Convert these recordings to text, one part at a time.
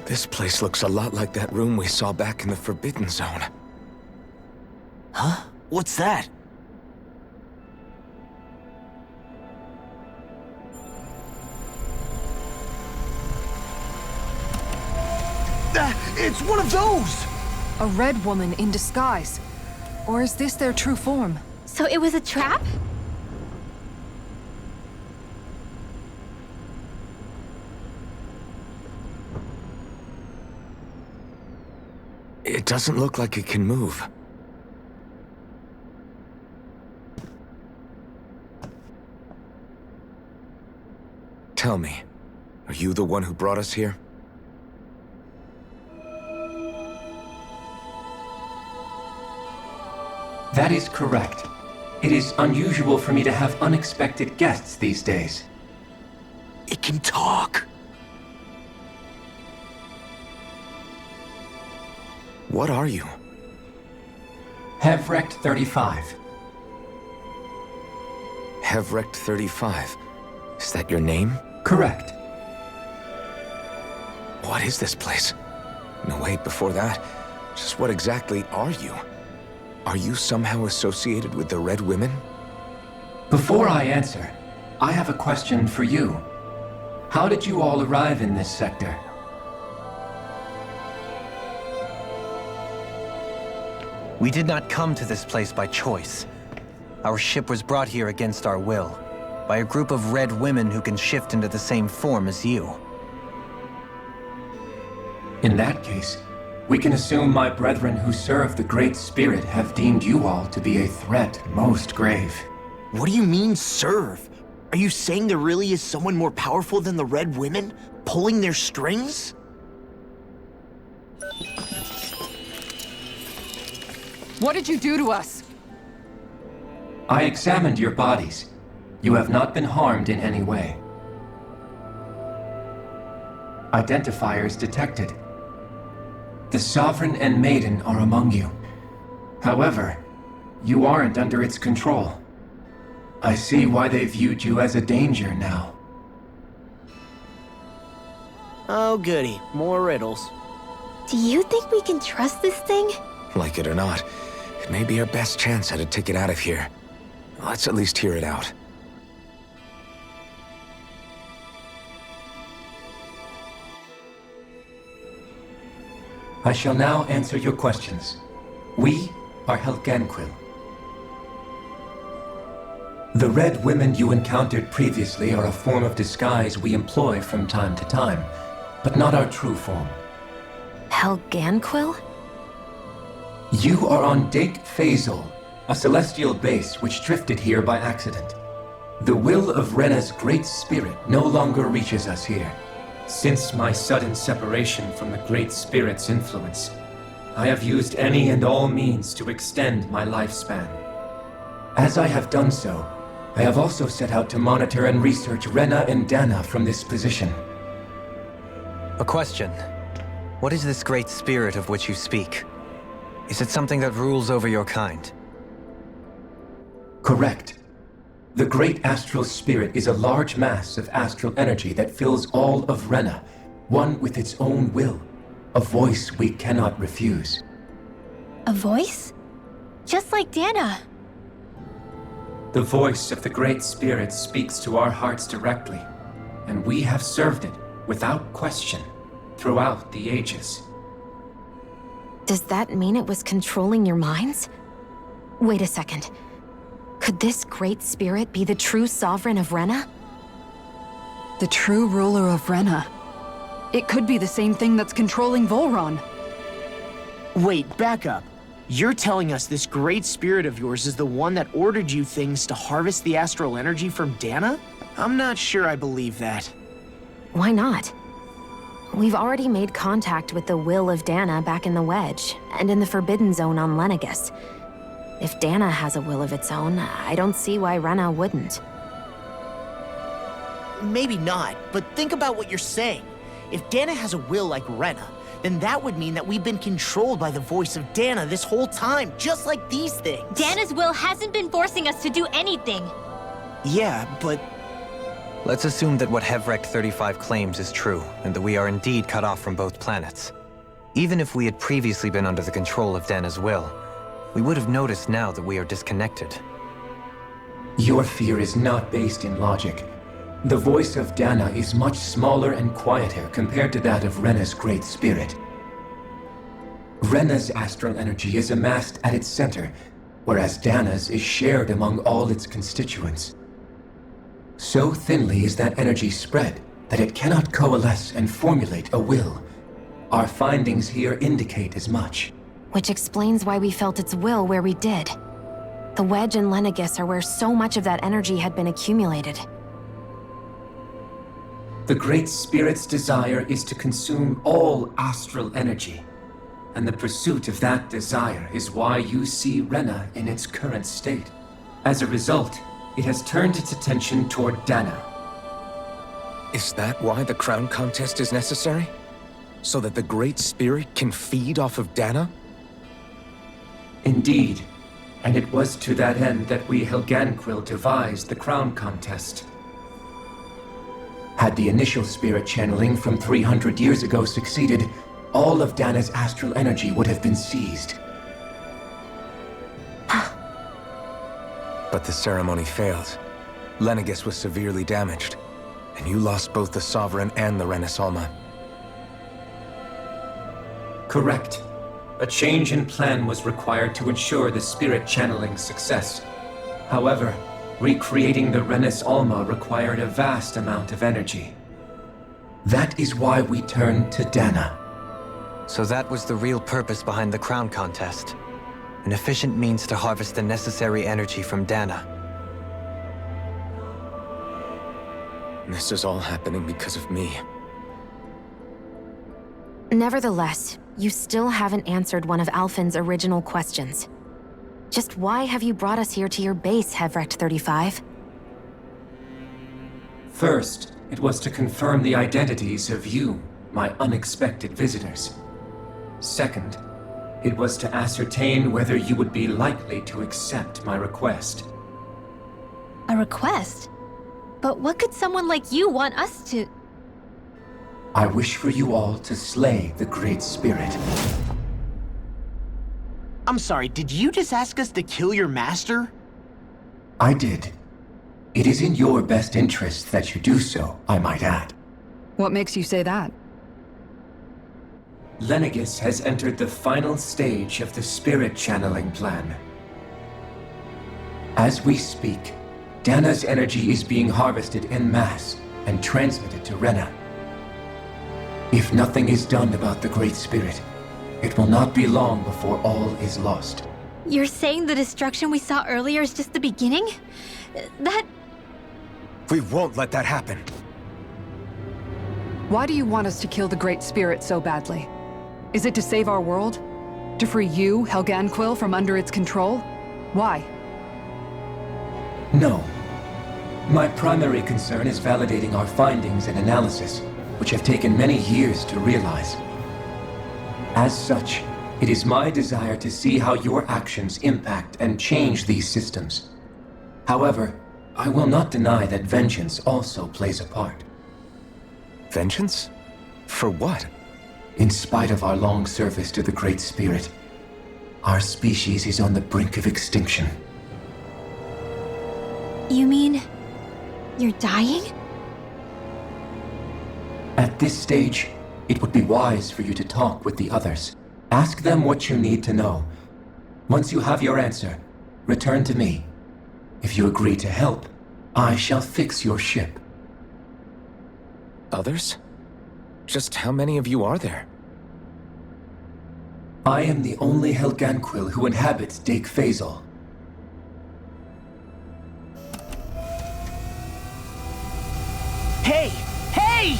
This place looks a lot like that room we saw back in the Forbidden Zone. Huh? What's that? It's one of those! A red woman in disguise. Or is this their true form? So it was a trap? It doesn't look like it can move. Tell me, are you the one who brought us here? That is correct. It is unusual for me to have unexpected guests these days. It can talk. What are you? Hevrekt 35. Hevrekt 35. Is that your name? Correct. What is this place? No, wait, before that, just what exactly are you? Are you somehow associated with the Red Women? Before I answer, I have a question for you. How did you all arrive in this sector? We did not come to this place by choice. Our ship was brought here against our will, by a group of red women who can shift into the same form as you. In that case, we can assume my brethren who serve the Great Spirit have deemed you all to be a threat most grave. What do you mean, serve? Are you saying there really is someone more powerful than the Red Women, pulling their strings? What did you do to us? I examined your bodies. You have not been harmed in any way. Identifiers detected. The Sovereign and Maiden are among you. However, you aren't under its control. I see why they viewed you as a danger now. Oh goody, more riddles. Do you think we can trust this thing? Like it or not, it may be our best chance at a ticket out of here. Let's at least hear it out. I shall now answer your questions. We are Helganquil. The Red Women you encountered previously are a form of disguise we employ from time to time, but not our true form. Helganquil? You are on Dake Phasol, a celestial base which drifted here by accident. The will of Rena's Great Spirit no longer reaches us here. Since my sudden separation from the Great Spirit's influence, I have used any and all means to extend my lifespan. As I have done so, I have also set out to monitor and research Rena and Dana from this position. A question. What is this Great Spirit of which you speak? Is it something that rules over your kind? Correct. The Great Astral Spirit is a large mass of astral energy that fills all of Rena, one with its own will, a voice we cannot refuse. A voice? Just like Dana. The voice of the Great Spirit speaks to our hearts directly, and we have served it without question throughout the ages. Does that mean it was controlling your minds? Wait a second. Could this Great Spirit be the true Sovereign of Rena? The true ruler of Rena. It could be the same thing that's controlling Volron. Wait, back up. You're telling us this Great Spirit of yours is the one that ordered you things to harvest the astral energy from Dana? I'm not sure I believe that. Why not? We've already made contact with the will of Dana back in the Wedge, and in the Forbidden Zone on Lenegus. If Dana has a will of its own, I don't see why Rena wouldn't. Maybe not, but think about what you're saying. If Dana has a will like Rena, then that would mean that we've been controlled by the voice of Dana this whole time, just like these things. Dana's will hasn't been forcing us to do anything. Yeah, but Let's assume that what Hevrekt 35 claims is true, and that we are indeed cut off from both planets. Even if we had previously been under the control of Dana's will, we would have noticed now that we are disconnected. Your fear is not based in logic. The voice of Dana is much smaller and quieter compared to that of Rena's great spirit. Rena's astral energy is amassed at its center, whereas Dana's is shared among all its constituents. So thinly is that energy spread that it cannot coalesce and formulate a will. Our findings here indicate as much. Which explains why we felt its will where we did. The Wedge and Lenegis are where so much of that energy had been accumulated. The Great Spirit's desire is to consume all astral energy. And the pursuit of that desire is why you see Rena in its current state. As a result, it has turned its attention toward Dana. Is that why the crown contest is necessary? So that the Great Spirit can feed off of Dana? Indeed. And it was to that end that we Helganquil devised the crown contest. Had the initial spirit channeling from 300 years ago succeeded, all of Dana's astral energy would have been seized. But the ceremony failed. Lenegis was severely damaged, and you lost both the Sovereign and the Renasalma. Correct. A change in plan was required to ensure the spirit channeling's success. However, recreating the Renis Alma required a vast amount of energy. That is why we turned to Dana. So that was the real purpose behind the crown contest. An efficient means to harvest the necessary energy from Dana. This is all happening because of me. Nevertheless, you still haven't answered one of Alphen's original questions. Just why have you brought us here to your base, Hevrekt 35? First, it was to confirm the identities of you, my unexpected visitors. Second, it was to ascertain whether you would be likely to accept my request. A request? But what could someone like you want us to... I wish for you all to slay the Great Spirit. I'm sorry, did you just ask us to kill your master? I did. It is in your best interest that you do so, I might add. What makes you say that? Lenegis has entered the final stage of the spirit channeling plan. As we speak, Dana's energy is being harvested en masse and transmitted to Rena. If nothing is done about the Great Spirit, it will not be long before all is lost. You're saying the destruction we saw earlier is just the beginning? That... We won't let that happen. Why do you want us to kill the Great Spirit so badly? Is it to save our world? To free you, Helganquil, from under its control? Why? No. My primary concern is validating our findings and analysis, which have taken many years to realize. As such, it is my desire to see how your actions impact and change these systems. However, I will not deny that vengeance also plays a part. Vengeance? For what? In spite of our long service to the Great Spirit, our species is on the brink of extinction. You mean... you're dying? At this stage, it would be wise for you to talk with the others. Ask them what you need to know. Once you have your answer, return to me. If you agree to help, I shall fix your ship. Others? Just how many of you are there? I am the only Helganquil who inhabits Dake Faisal. Hey! Hey!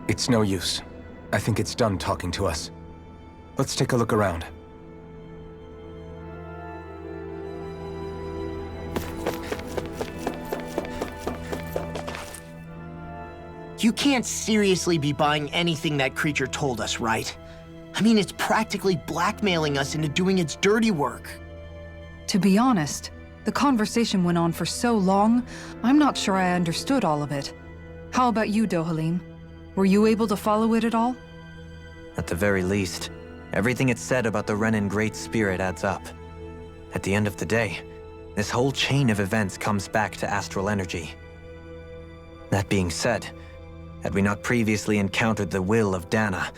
It's no use. I think it's done talking to us. Let's take a look around. You can't seriously be buying anything that creature told us, right? I mean, it's practically blackmailing us into doing its dirty work. To be honest, the The conversation went on for so long, I'm not sure I understood all of it. How about you, Dohalim? Were you able to follow it at all? At the very least, everything it said about the Renan Great Spirit adds up. At the end of the day, this whole chain of events comes back to astral energy. That being said, had we not previously encountered the will of Dana,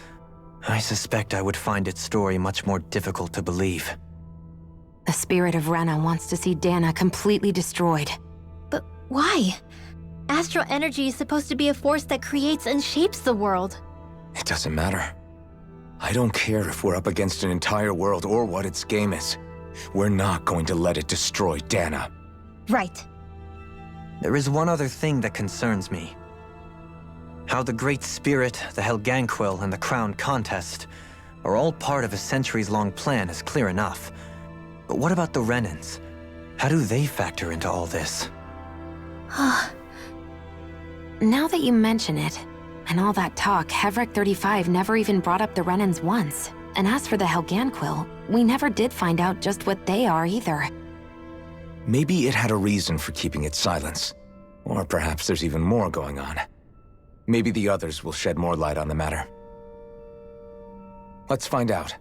I suspect I would find its story much more difficult to believe. The spirit of Rena wants to see Dana completely destroyed. But why? Astral energy is supposed to be a force that creates and shapes the world. It doesn't matter. I don't care if we're up against an entire world or what its game is. We're not going to let it destroy Dana. Right. There is one other thing that concerns me. How the Great Spirit, the Helganquil, and the Crown Contest are all part of a centuries-long plan is clear enough. But what about the Renans? How do they factor into all this? Now that you mention it, and all that talk, Hevrekt 35 never even brought up the Renans once. And as for the Helganquil, we never did find out just what they are either. Maybe it had a reason for keeping its silence. Or perhaps there's even more going on. Maybe the others will shed more light on the matter. Let's find out.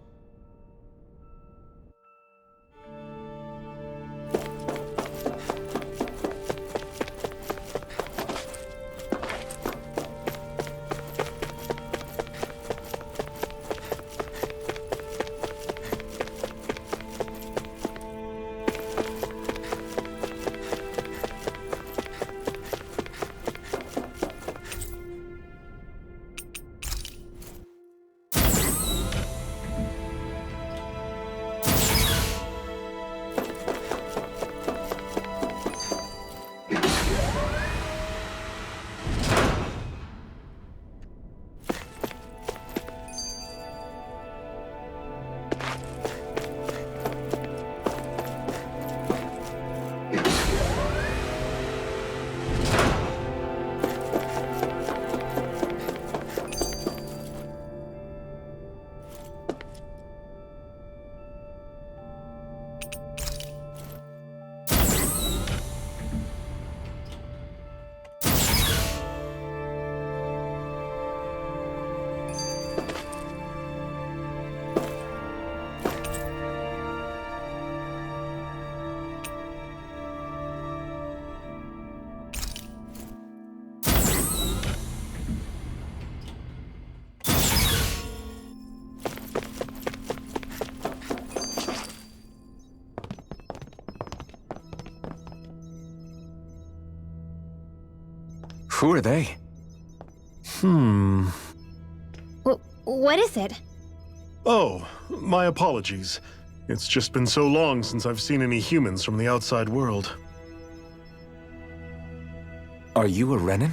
Who are they? What is it? Oh, my apologies. It's just been so long since I've seen any humans from the outside world. Are you a Renan?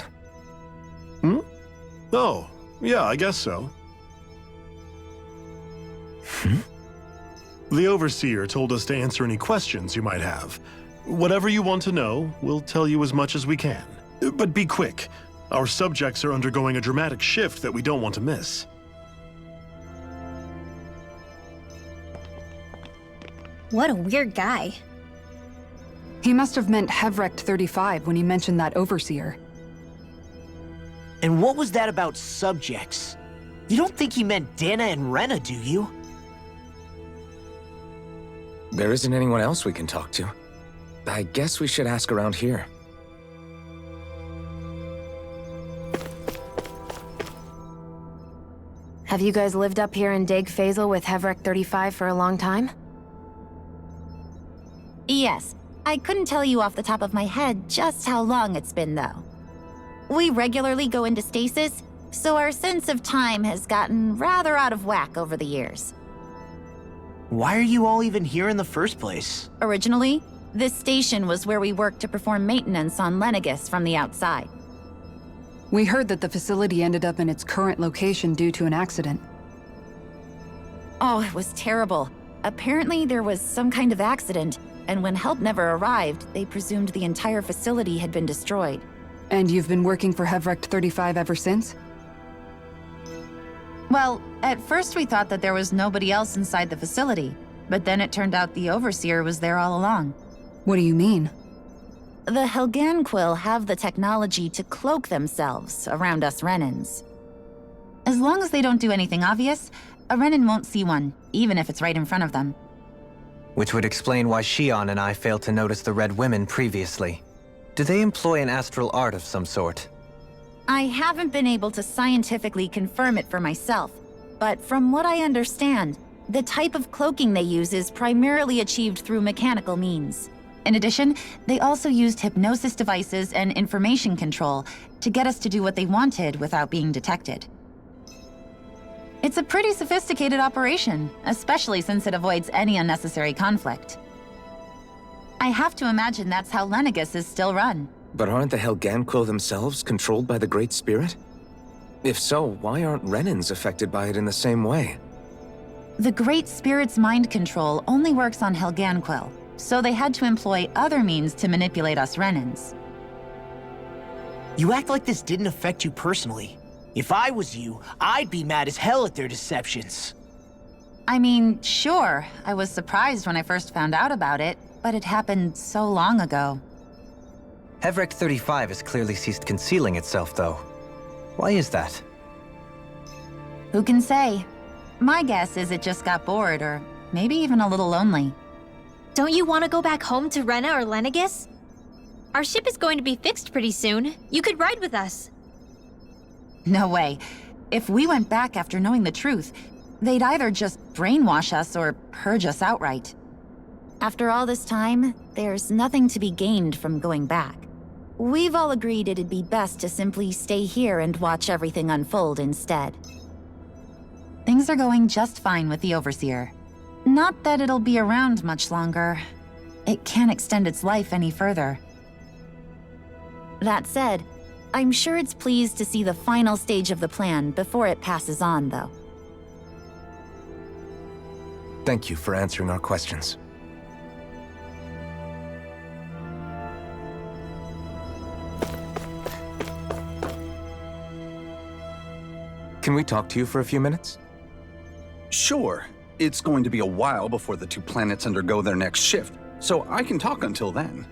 Oh, yeah, I guess so. The Overseer told us to answer any questions you might have. Whatever you want to know, we'll tell you as much as we can. But be quick. Our subjects are undergoing a dramatic shift that we don't want to miss. What a weird guy. He must have meant Hevrekt 35 when he mentioned that Overseer. And what was that about subjects? You don't think he meant Dana and Rena, do you? There isn't anyone else we can talk to. I guess we should ask around here. Have you guys lived up here in Deg Faisal with Hevrekt 35 for a long time? Yes. I couldn't tell you off the top of my head just how long it's been, though. We regularly go into stasis, so our sense of time has gotten rather out of whack over the years. Why are you all even here in the first place? Originally, this station was where we worked to perform maintenance on Lenegis from the outside. We heard that the facility ended up in its current location due to an accident. Oh, it was terrible. Apparently there was some kind of accident, and when help never arrived, they presumed the entire facility had been destroyed. And you've been working for Hevrekt 35 ever since? Well, at first we thought that there was nobody else inside the facility, but then it turned out the Overseer was there all along. What do you mean? The Helganquil have the technology to cloak themselves around us Renans. As long as they don't do anything obvious, a Renan won't see one, even if it's right in front of them. Which would explain why Shion and I failed to notice the Red Women previously. Do they employ an astral art of some sort? I haven't been able to scientifically confirm it for myself, but from what I understand, the type of cloaking they use is primarily achieved through mechanical means. In addition, they also used hypnosis devices and information control to get us to do what they wanted without being detected. It's a pretty sophisticated operation, especially since it avoids any unnecessary conflict. I have to imagine that's how Lenegis is still run. But aren't the Helganquil themselves controlled by the Great Spirit? If so, why aren't Renans affected by it in the same way? The Great Spirit's mind control only works on Helganquil, so they had to employ other means to manipulate us Renans. You act like this didn't affect you personally. If I was you, I'd be mad as hell at their deceptions. I mean, sure, I was surprised when I first found out about it, but it happened so long ago. Hevrekt 35 has clearly ceased concealing itself, though. Why is that? Who can say? My guess is it just got bored, or maybe even a little lonely. Don't you want to go back home to Rena or Lenegis? Our ship is going to be fixed pretty soon. You could ride with us. No way. If we went back after knowing the truth, they'd either just brainwash us or purge us outright. After all this time, there's nothing to be gained from going back. We've all agreed it'd be best to simply stay here and watch everything unfold instead. Things are going just fine with the Overseer. Not that it'll be around much longer. It can't extend its life any further. That said, I'm sure it's pleased to see the final stage of the plan before it passes on, though. Thank you for answering our questions. Can we talk to you for a few minutes? Sure. It's going to be a while before the two planets undergo their next shift, so I can talk until then.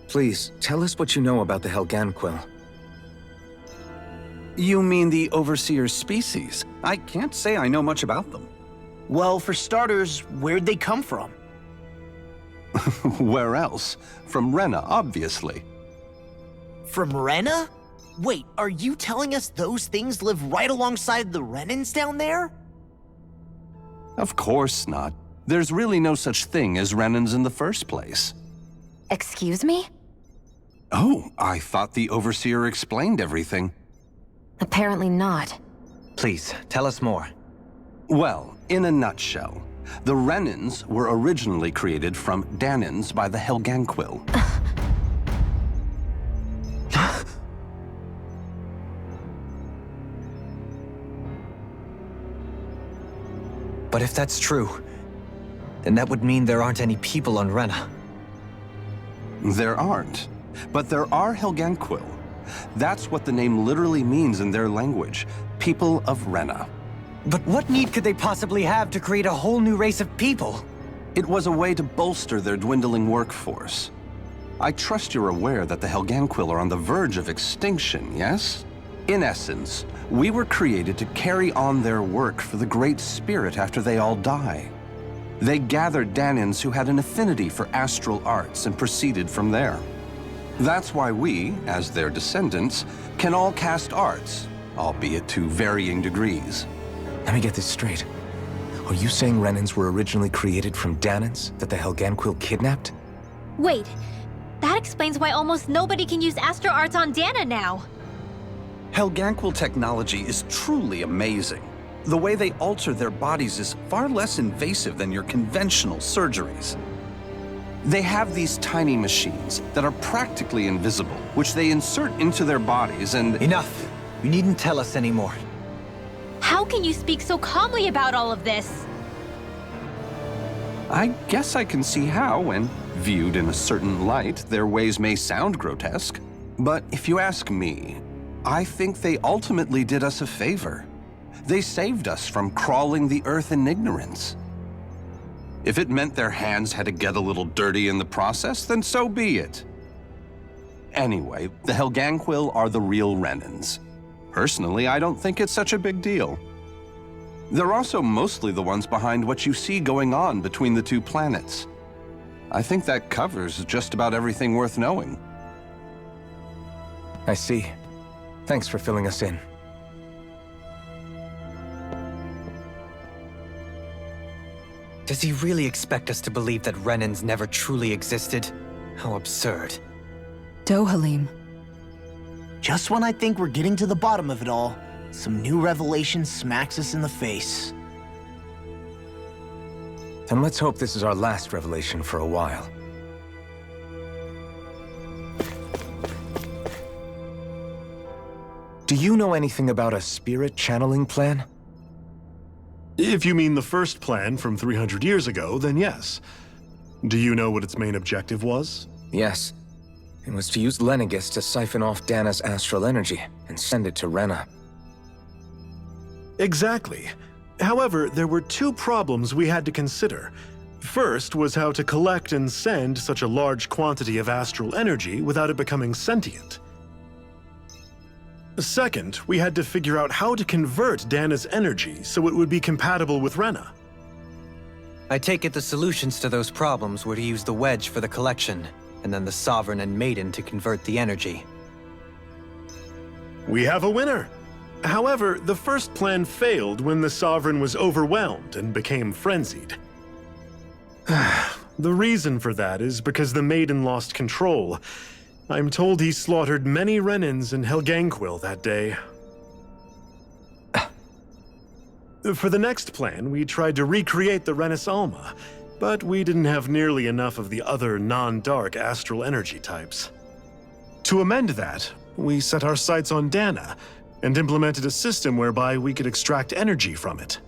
Please, tell us what you know about the Helganquil. You mean the Overseer's species? I can't say I know much about them. Well, for starters, where'd they come from? Where else? From Rena, obviously. From Rena? Wait, are you telling us those things live right alongside the Renans down there? Of course not. There's really no such thing as Renans in the first place. Excuse me? Oh, I thought the Overseer explained everything. Apparently not. Please, tell us more. Well, in a nutshell, the Renans were originally created from Danans by the Helganquil. But if that's true, then that would mean there aren't any people on Rena. There aren't, but there are Helganquil. That's what the name literally means in their language, people of Rena. But what need could they possibly have to create a whole new race of people? It was a way to bolster their dwindling workforce. I trust you're aware that the Helganquil are on the verge of extinction, yes? In essence, we were created to carry on their work for the Great Spirit after they all die. They gathered Danans who had an affinity for astral arts and proceeded from there. That's why we, as their descendants, can all cast arts, albeit to varying degrees. Let me get this straight. Are you saying Renans were originally created from Danans that the Helganquil kidnapped? Wait, that explains why almost nobody can use astral arts on Dana now. Helganquil technology is truly amazing. The way they alter their bodies is far less invasive than your conventional surgeries. They have these tiny machines that are practically invisible, which they insert into their bodies and— Enough! You needn't tell us anymore. How can you speak so calmly about all of this? I guess I can see how, when viewed in a certain light, their ways may sound grotesque. But if you ask me, I think they ultimately did us a favor. They saved us from crawling the earth in ignorance. If it meant their hands had to get a little dirty in the process, then so be it. Anyway, the Helganquil are the real Renans. Personally, I don't think it's such a big deal. They're also mostly the ones behind what you see going on between the two planets. I think that covers just about everything worth knowing. I see. Thanks for filling us in. Does he really expect us to believe that Renans never truly existed? How absurd. Dohalim. Just when I think we're getting to the bottom of it all, some new revelation smacks us in the face. Then let's hope this is our last revelation for a while. Do you know anything about a spirit channeling plan? If you mean the first plan from 300 years ago, then yes. Do you know what its main objective was? Yes. It was to use Lenegis to siphon off Dana's astral energy and send it to Rena. Exactly. However, there were two problems we had to consider. First was how to collect and send such a large quantity of astral energy without it becoming sentient. Second, we had to figure out how to convert Dana's energy so it would be compatible with Rena. I take it the solutions to those problems were to use the wedge for the collection, and then the Sovereign and Maiden to convert the energy. We have a winner! However, the first plan failed when the Sovereign was overwhelmed and became frenzied. The reason for that is because the Maiden lost control. I'm told he slaughtered many Renans and Helganquil that day. For the next plan, we tried to recreate the Renis Alma, but we didn't have nearly enough of the other non-dark astral energy types. To amend that, we set our sights on Dana and implemented a system whereby we could extract energy from it.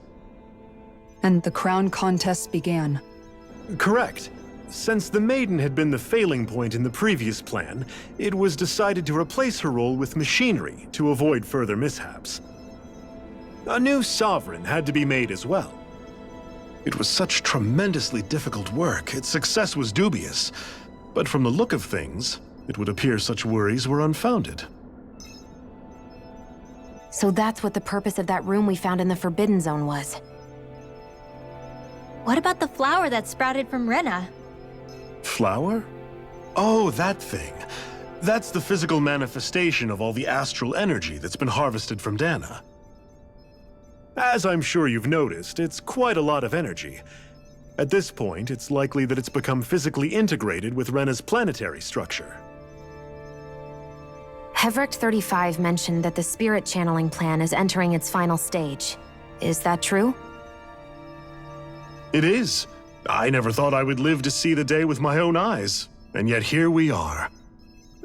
And the crown contests began. Correct. Since the Maiden had been the failing point in the previous plan, it was decided to replace her role with machinery to avoid further mishaps. A new Sovereign had to be made as well. It was such tremendously difficult work, its success was dubious. But from the look of things, it would appear such worries were unfounded. So that's what the purpose of that room we found in the Forbidden Zone was. What about the flower that sprouted from Rena? Flower? Oh, that thing. That's the physical manifestation of all the astral energy that's been harvested from Dana. As I'm sure you've noticed, it's quite a lot of energy. At this point, it's likely that it's become physically integrated with Rena's planetary structure. Hevrekt 35 mentioned that the spirit channeling plan is entering its final stage. Is that true? It is. I never thought I would live to see the day with my own eyes, and yet here we are.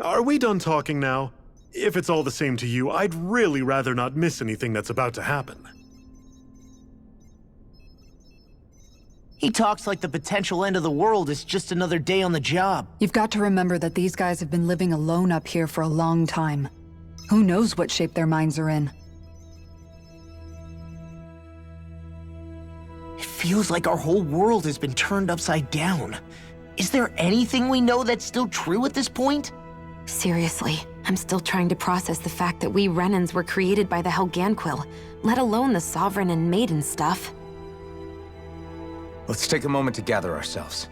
Are we done talking now? If it's all the same to you, I'd really rather not miss anything that's about to happen. He talks like the potential end of the world is just another day on the job. You've got to remember that these guys have been living alone up here for a long time. Who knows what shape their minds are in? It feels like our whole world has been turned upside down. Is there anything we know that's still true at this point? Seriously, I'm still trying to process the fact that we Renans were created by the Helganquil, let alone the Sovereign and Maiden stuff. Let's take a moment to gather ourselves.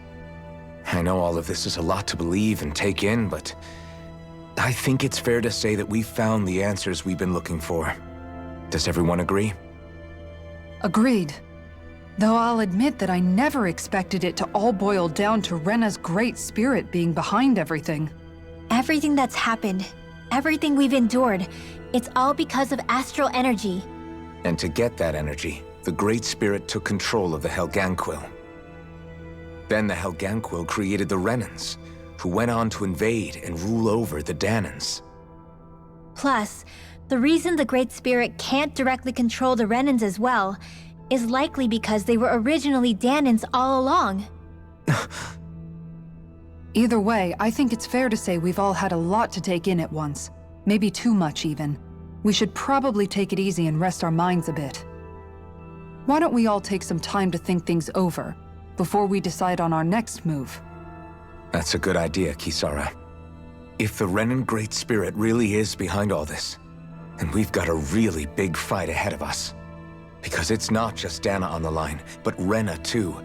I know all of this is a lot to believe and take in, but I think it's fair to say that we've found the answers we've been looking for. Does everyone agree? Agreed. Though I'll admit that I never expected it to all boil down to Rena's great spirit being behind everything. Everything that's happened, everything we've endured, it's all because of astral energy. And to get that energy, the Great Spirit took control of the Helganquil. Then the Helganquil created the Renans, who went on to invade and rule over the Danans. Plus, the reason the Great Spirit can't directly control the Renans as well is likely because they were originally Danans all along. Either way, I think it's fair to say we've all had a lot to take in at once. Maybe too much, even. We should probably take it easy and rest our minds a bit. Why don't we all take some time to think things over? before we decide on our next move. That's a good idea, Kisara. If the Renan Great Spirit really is behind all this, then we've got a really big fight ahead of us. Because it's not just Dana on the line, but Rena too.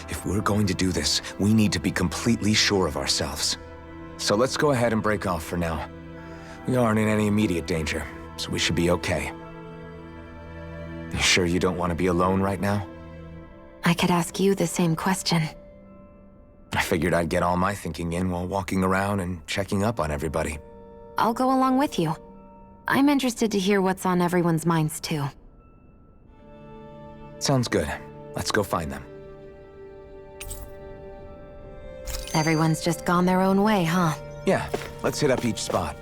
If we're going to do this, we need to be completely sure of ourselves. So let's go ahead and break off for now. We aren't in any immediate danger, so we should be okay. You sure you don't want to be alone right now? I could ask you the same question. I figured I'd get all my thinking in while walking around and checking up on everybody. I'll go along with you. I'm interested to hear what's on everyone's minds too. Sounds good. Let's go find them. Everyone's just gone their own way, huh? Yeah, let's hit up each spot.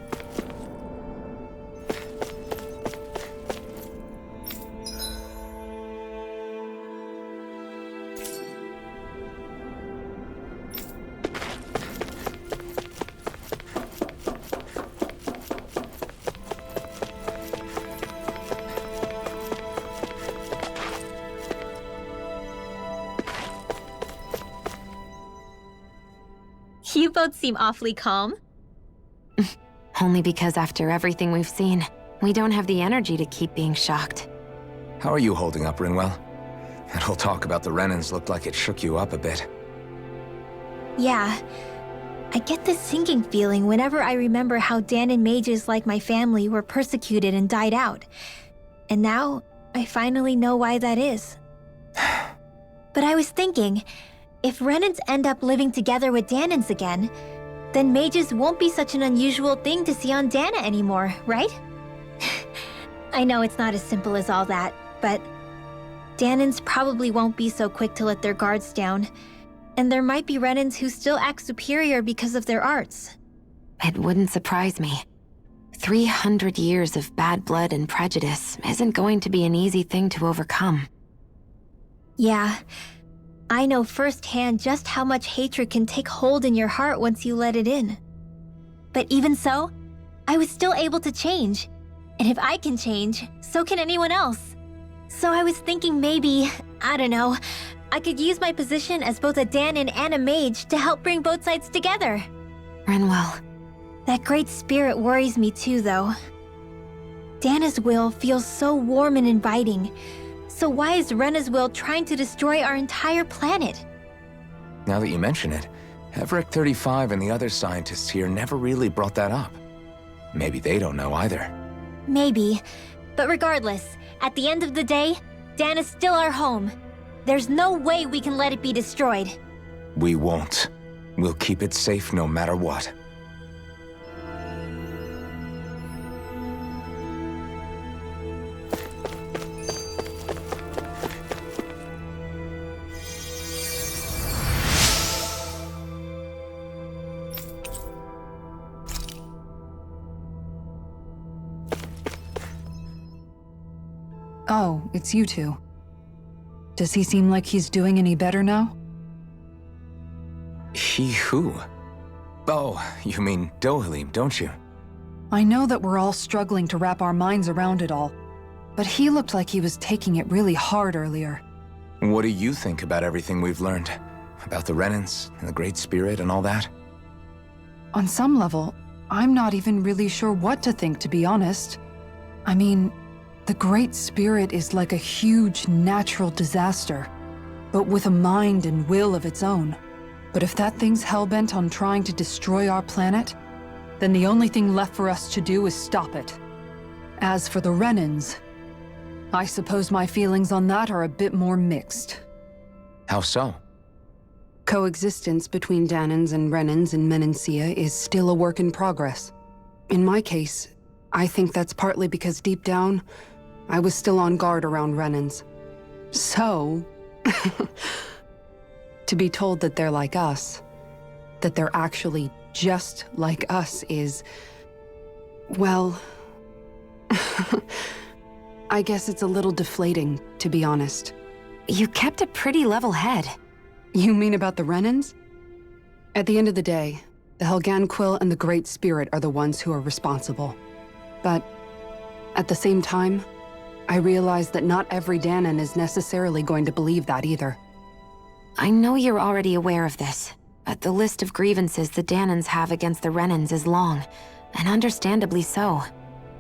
You both seem awfully calm. Only because after everything we've seen, we don't have the energy to keep being shocked. How are you holding up, Rinwell? That whole talk about the Renans looked like it shook you up a bit. Yeah. I get this sinking feeling whenever I remember how Danon mages like my family were persecuted and died out. And now, I finally know why that is. But I was thinking, if Renans end up living together with Danons again, then mages won't be such an unusual thing to see on Dana anymore, right? I know it's not as simple as all that, but Danons probably won't be so quick to let their guards down, and there might be Renans who still act superior because of their arts. It wouldn't surprise me. 300 years of bad blood and prejudice isn't going to be an easy thing to overcome. Yeah. I know firsthand just how much hatred can take hold in your heart once you let it in. But even so, I was still able to change. And if I can change, so can anyone else. So I was thinking maybe, I don't know, I could use my position as both a Danon and a mage to help bring both sides together. Rinwell. That great spirit worries me too, though. Dana's will feels so warm and inviting. So why is Rena's will trying to destroy our entire planet? Now that you mention it, Hevrekt 35 and the other scientists here never really brought that up. Maybe they don't know either. Maybe. But regardless, at the end of the day, Dana's still our home. There's no way we can let it be destroyed. We won't. We'll keep it safe no matter what. Oh, it's you two. Does he seem like he's doing any better now? He who? Oh, you mean Dohalim, don't you? I know that we're all struggling to wrap our minds around it all, but he looked like he was taking it really hard earlier. What do you think about everything we've learned? About the Renans and the Great Spirit and all that? On some level, I'm not even really sure what to think, to be honest. I mean, the Great Spirit is like a huge natural disaster, but with a mind and will of its own. But if that thing's hellbent on trying to destroy our planet, then the only thing left for us to do is stop it. As for the Renans, I suppose my feelings on that are a bit more mixed. How so? Coexistence between Danons and Renans in Menancia is still a work in progress. In my case, I think that's partly because deep down, I was still on guard around Renans. So, to be told that they're like us, that they're actually just like us is, well, I guess it's a little deflating, to be honest. You kept a pretty level head. You mean about the Renans? At the end of the day, the Helganquil and the Great Spirit are the ones who are responsible. But at the same time, I realize that not every Danon is necessarily going to believe that either. I know you're already aware of this, but the list of grievances the Danans have against the Renans is long, and understandably so.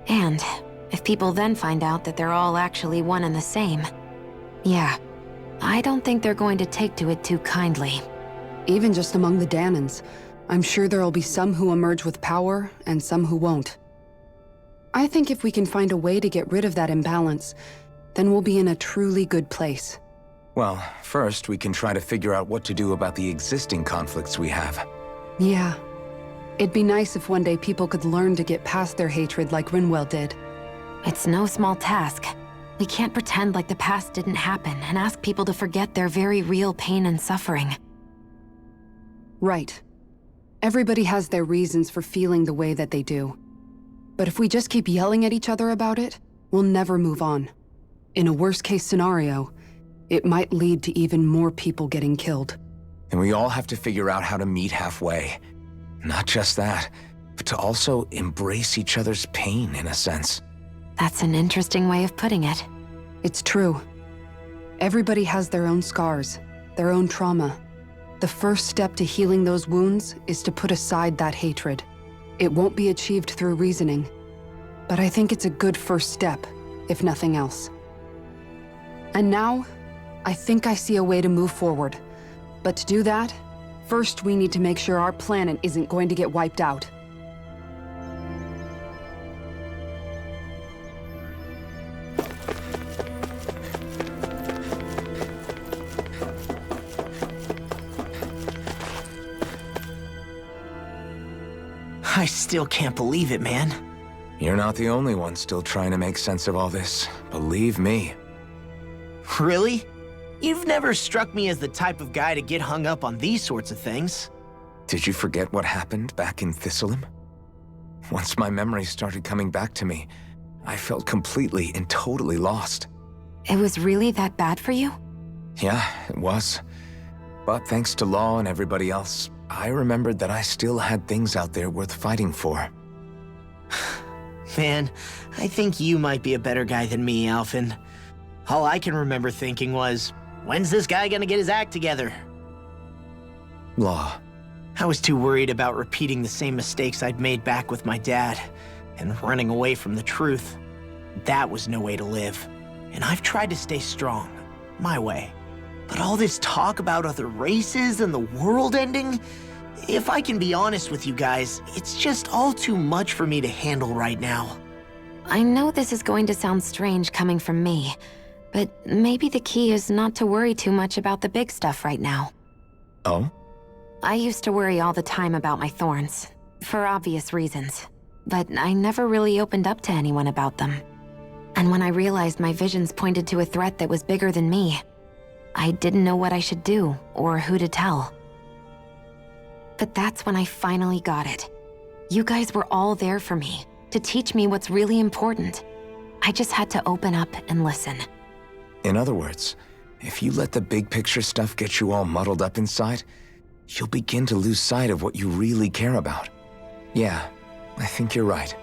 And if people then find out that they're all actually one and the same, yeah, I don't think they're going to take to it too kindly. Even just among the Danans, I'm sure there'll be some who emerge with power and some who won't. I think if we can find a way to get rid of that imbalance, then we'll be in a truly good place. Well, first we can try to figure out what to do about the existing conflicts we have. Yeah. It'd be nice if one day people could learn to get past their hatred like Rinwell did. It's no small task. We can't pretend like the past didn't happen and ask people to forget their very real pain and suffering. Right. Everybody has their reasons for feeling the way that they do. But if we just keep yelling at each other about it, we'll never move on. In a worst-case scenario, it might lead to even more people getting killed. And we all have to figure out how to meet halfway. Not just that, but to also embrace each other's pain in a sense. That's an interesting way of putting it. It's true. Everybody has their own scars, their own trauma. The first step to healing those wounds is to put aside that hatred. It won't be achieved through reasoning, but I think it's a good first step, if nothing else. And now, I think I see a way to move forward. But to do that, first we need to make sure our planet isn't going to get wiped out. I still can't believe it, man. You're not the only one still trying to make sense of all this. Believe me. Really? You've never struck me as the type of guy to get hung up on these sorts of things. Did you forget what happened back in Thistleum? Once my memories started coming back to me, I felt completely and totally lost. It was really that bad for you? Yeah, it was. But thanks to Law and everybody else, I remembered that I still had things out there worth fighting for. Man, I think you might be a better guy than me, Alphen. All I can remember thinking was, when's this guy gonna get his act together? Law. I was too worried about repeating the same mistakes I'd made back with my dad, and running away from the truth. That was no way to live. And I've tried to stay strong, my way. But all this talk about other races and the world ending, if I can be honest with you guys, it's just all too much for me to handle right now. I know this is going to sound strange coming from me, but maybe the key is not to worry too much about the big stuff right now. Oh? I used to worry all the time about my thorns, for obvious reasons, but I never really opened up to anyone about them. And when I realized my visions pointed to a threat that was bigger than me, I didn't know what I should do or who to tell. But that's when I finally got it. You guys were all there for me, to teach me what's really important. I just had to open up and listen. In other words, if you let the big picture stuff get you all muddled up inside, you'll begin to lose sight of what you really care about. Yeah, I think you're right.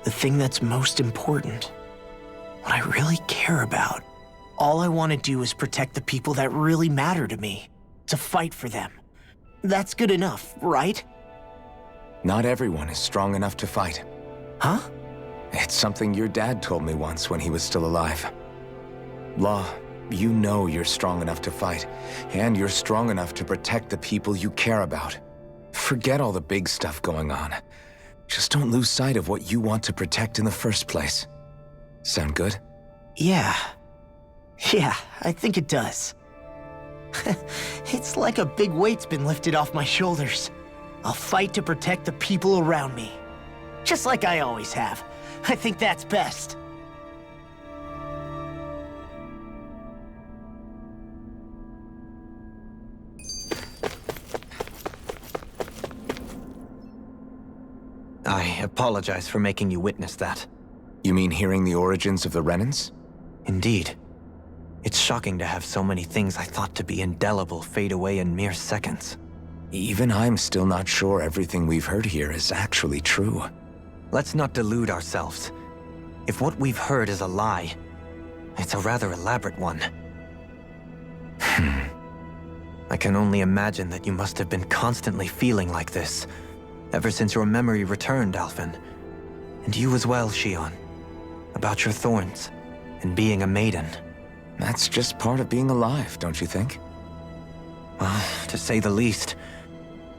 The thing that's most important, what I really care about. All I want to do is protect the people that really matter to me, to fight for them. That's good enough, right? Not everyone is strong enough to fight. Huh? It's something your dad told me once when he was still alive. Law, you know you're strong enough to fight, and you're strong enough to protect the people you care about. Forget all the big stuff going on. Just don't lose sight of what you want to protect in the first place. Sound good? Yeah. Yeah, I think it does. It's like a big weight's been lifted off my shoulders. I'll fight to protect the people around me. Just like I always have. I think that's best. I apologize for making you witness that. You mean hearing the origins of the Renans? Indeed. It's shocking to have so many things I thought to be indelible fade away in mere seconds. Even I'm still not sure everything we've heard here is actually true. Let's not delude ourselves. If what we've heard is a lie, it's a rather elaborate one. can only imagine that you must have been constantly feeling like this, ever since your memory returned, Alphen. And you as well, Shion. About your thorns, and being a maiden. That's just part of being alive, don't you think? Well, to say the least.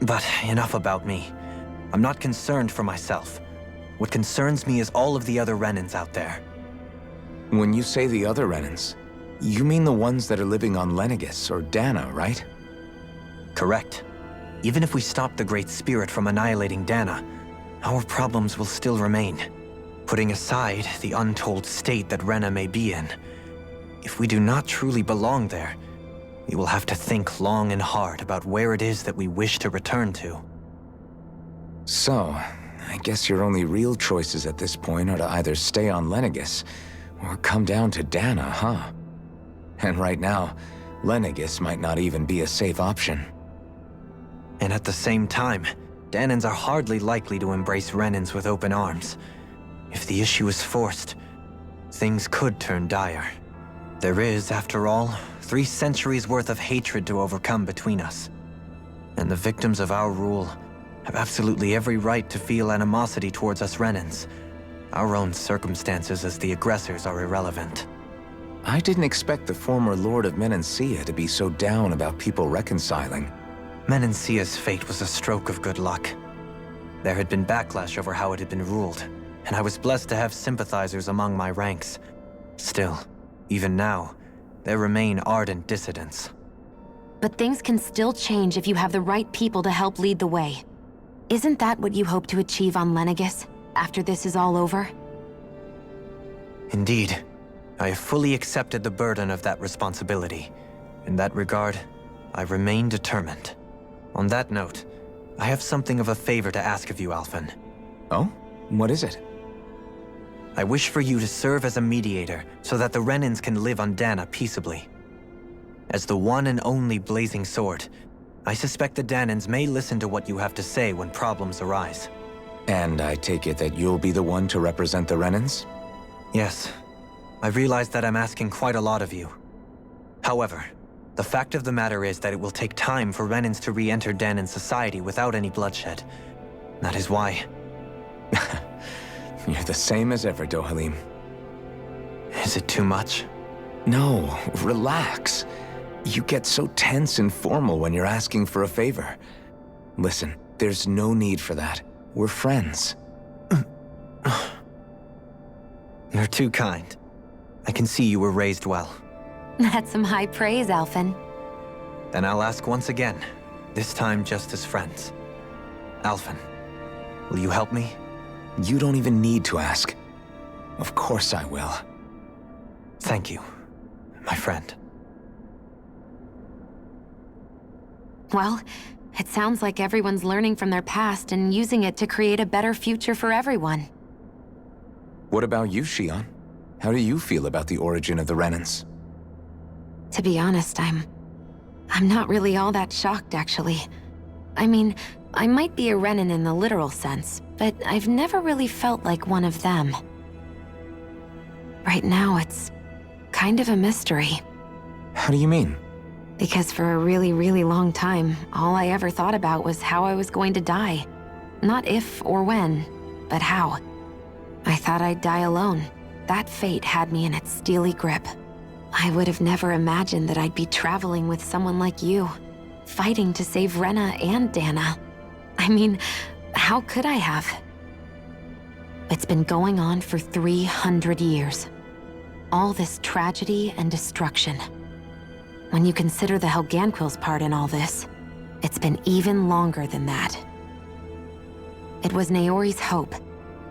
But enough about me. I'm not concerned for myself. What concerns me is all of the other Renans out there. When you say the other Renans, you mean the ones that are living on Lenegis or Dana, right? Correct. Even if we stop the Great Spirit from annihilating Dana, our problems will still remain. Putting aside the untold state that Rena may be in, if we do not truly belong there, we will have to think long and hard about where it is that we wish to return to. So, I guess your only real choices at this point are to either stay on Lenegis or come down to Dana, huh? And right now, Lenegis might not even be a safe option. And at the same time, Danans are hardly likely to embrace Renans with open arms. If the issue is forced, things could turn dire. There is, after all, 3 centuries worth of hatred to overcome between us. And the victims of our rule have absolutely every right to feel animosity towards us Renans. Our own circumstances as the aggressors are irrelevant. I didn't expect the former Lord of Menancia to be so down about people reconciling. Menancia's fate was a stroke of good luck. There had been backlash over how it had been ruled, and I was blessed to have sympathizers among my ranks. Still, even now, there remain ardent dissidents. But things can still change if you have the right people to help lead the way. Isn't that what you hope to achieve on Lenegis, after this is all over? Indeed. I have fully accepted the burden of that responsibility. In that regard, I remain determined. On that note, I have something of a favor to ask of you, Alphen. Oh? What is it? I wish for you to serve as a mediator so that the Renans can live on Dana peaceably. As the one and only Blazing Sword, I suspect the Danans may listen to what you have to say when problems arise. And I take it that you'll be the one to represent the Renans? Yes. I realize that I'm asking quite a lot of you. However, the fact of the matter is that it will take time for Renans to re-enter Danan society without any bloodshed. That is why. You're the same as ever, Dohalim. Is it too much? No, relax. You get so tense and formal when you're asking for a favor. Listen, there's no need for that. We're friends. You're too kind. I can see you were raised well. That's some high praise, Alphen. Then I'll ask once again, this time just as friends. Alphen, will you help me? You don't even need to ask. Of course I will. Thank you, my friend. Well, it sounds like everyone's learning from their past and using it to create a better future for everyone. What about you, Shion? How do you feel about the origin of the Renans? To be honest, I'm not really all that shocked, actually. I mean, I might be a Renan in the literal sense, but I've never really felt like one of them. Right now, it's kind of a mystery. How do you mean? Because for a really, really long time, all I ever thought about was how I was going to die. Not if or when, but how. I thought I'd die alone. That fate had me in its steely grip. I would have never imagined that I'd be traveling with someone like you, fighting to save Rena and Dana. I mean, how could I have? It's been going on for 300 years. All this tragedy and destruction. When you consider the Helganquil's part in all this, it's been even longer than that. It was Naori's hope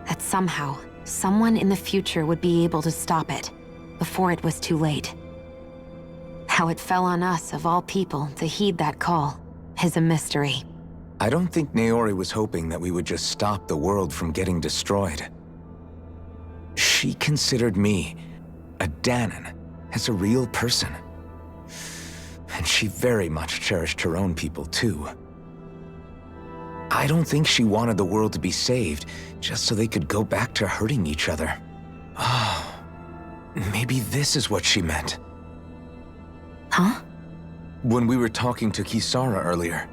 that somehow, someone in the future would be able to stop it before it was too late. How it fell on us, of all people, to heed that call is a mystery. I don't think Naori was hoping that we would just stop the world from getting destroyed. She considered me, a Danan, as a real person. And she very much cherished her own people, too. I don't think she wanted the world to be saved just so they could go back to hurting each other. Oh, maybe this is what she meant. Huh? when we were talking to Kisara earlier,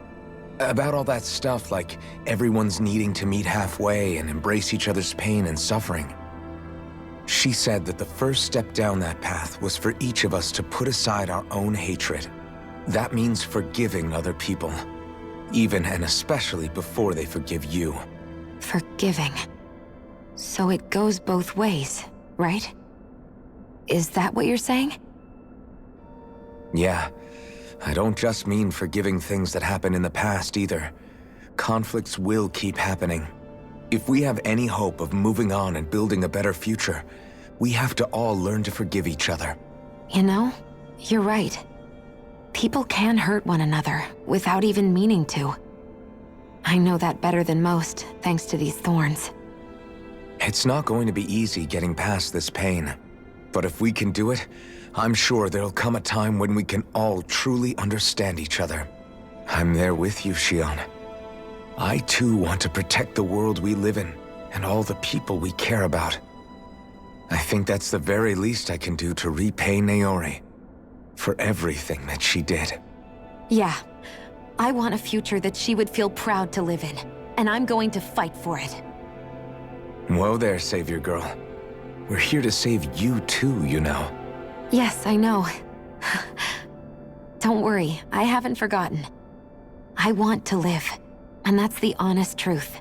about all that stuff like everyone's needing to meet halfway and embrace each other's pain and suffering, she said that the first step down that path was for each of us to put aside our own hatred. That means forgiving other people, even and especially before they forgive you. Forgiving. So it goes both ways, right? Is that what you're saying? Yeah. I don't just mean forgiving things that happened in the past either. Conflicts will keep happening. If we have any hope of moving on and building a better future, we have to all learn to forgive each other. You know, you're right. People can hurt one another without even meaning to. I know that better than most, thanks to these thorns. It's not going to be easy getting past this pain. But if we can do it, I'm sure there'll come a time when we can all truly understand each other. I'm there with you, Shion. I too want to protect the world we live in, and all the people we care about. I think that's the very least I can do to repay Naori for everything that she did. Yeah. I want a future that she would feel proud to live in, and I'm going to fight for it. Whoa there, Savior Girl. We're here to save you too, you know. Yes, I know. Don't worry, I haven't forgotten. I want to live, and that's the honest truth.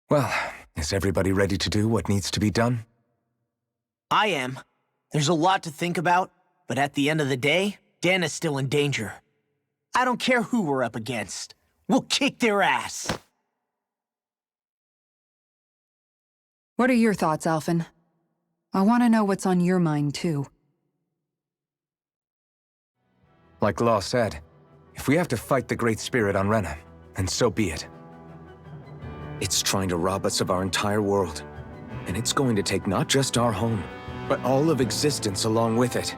Well, is everybody ready to do what needs to be done? I am. There's a lot to think about, but at the end of the day, Dana's still in danger. I don't care who we're up against. We'll kick their ass. What are your thoughts, Alphen? I want to know what's on your mind, too. Like Law said, if we have to fight the Great Spirit on Rena, then so be it. It's trying to rob us of our entire world. And it's going to take not just our home, but all of existence along with it.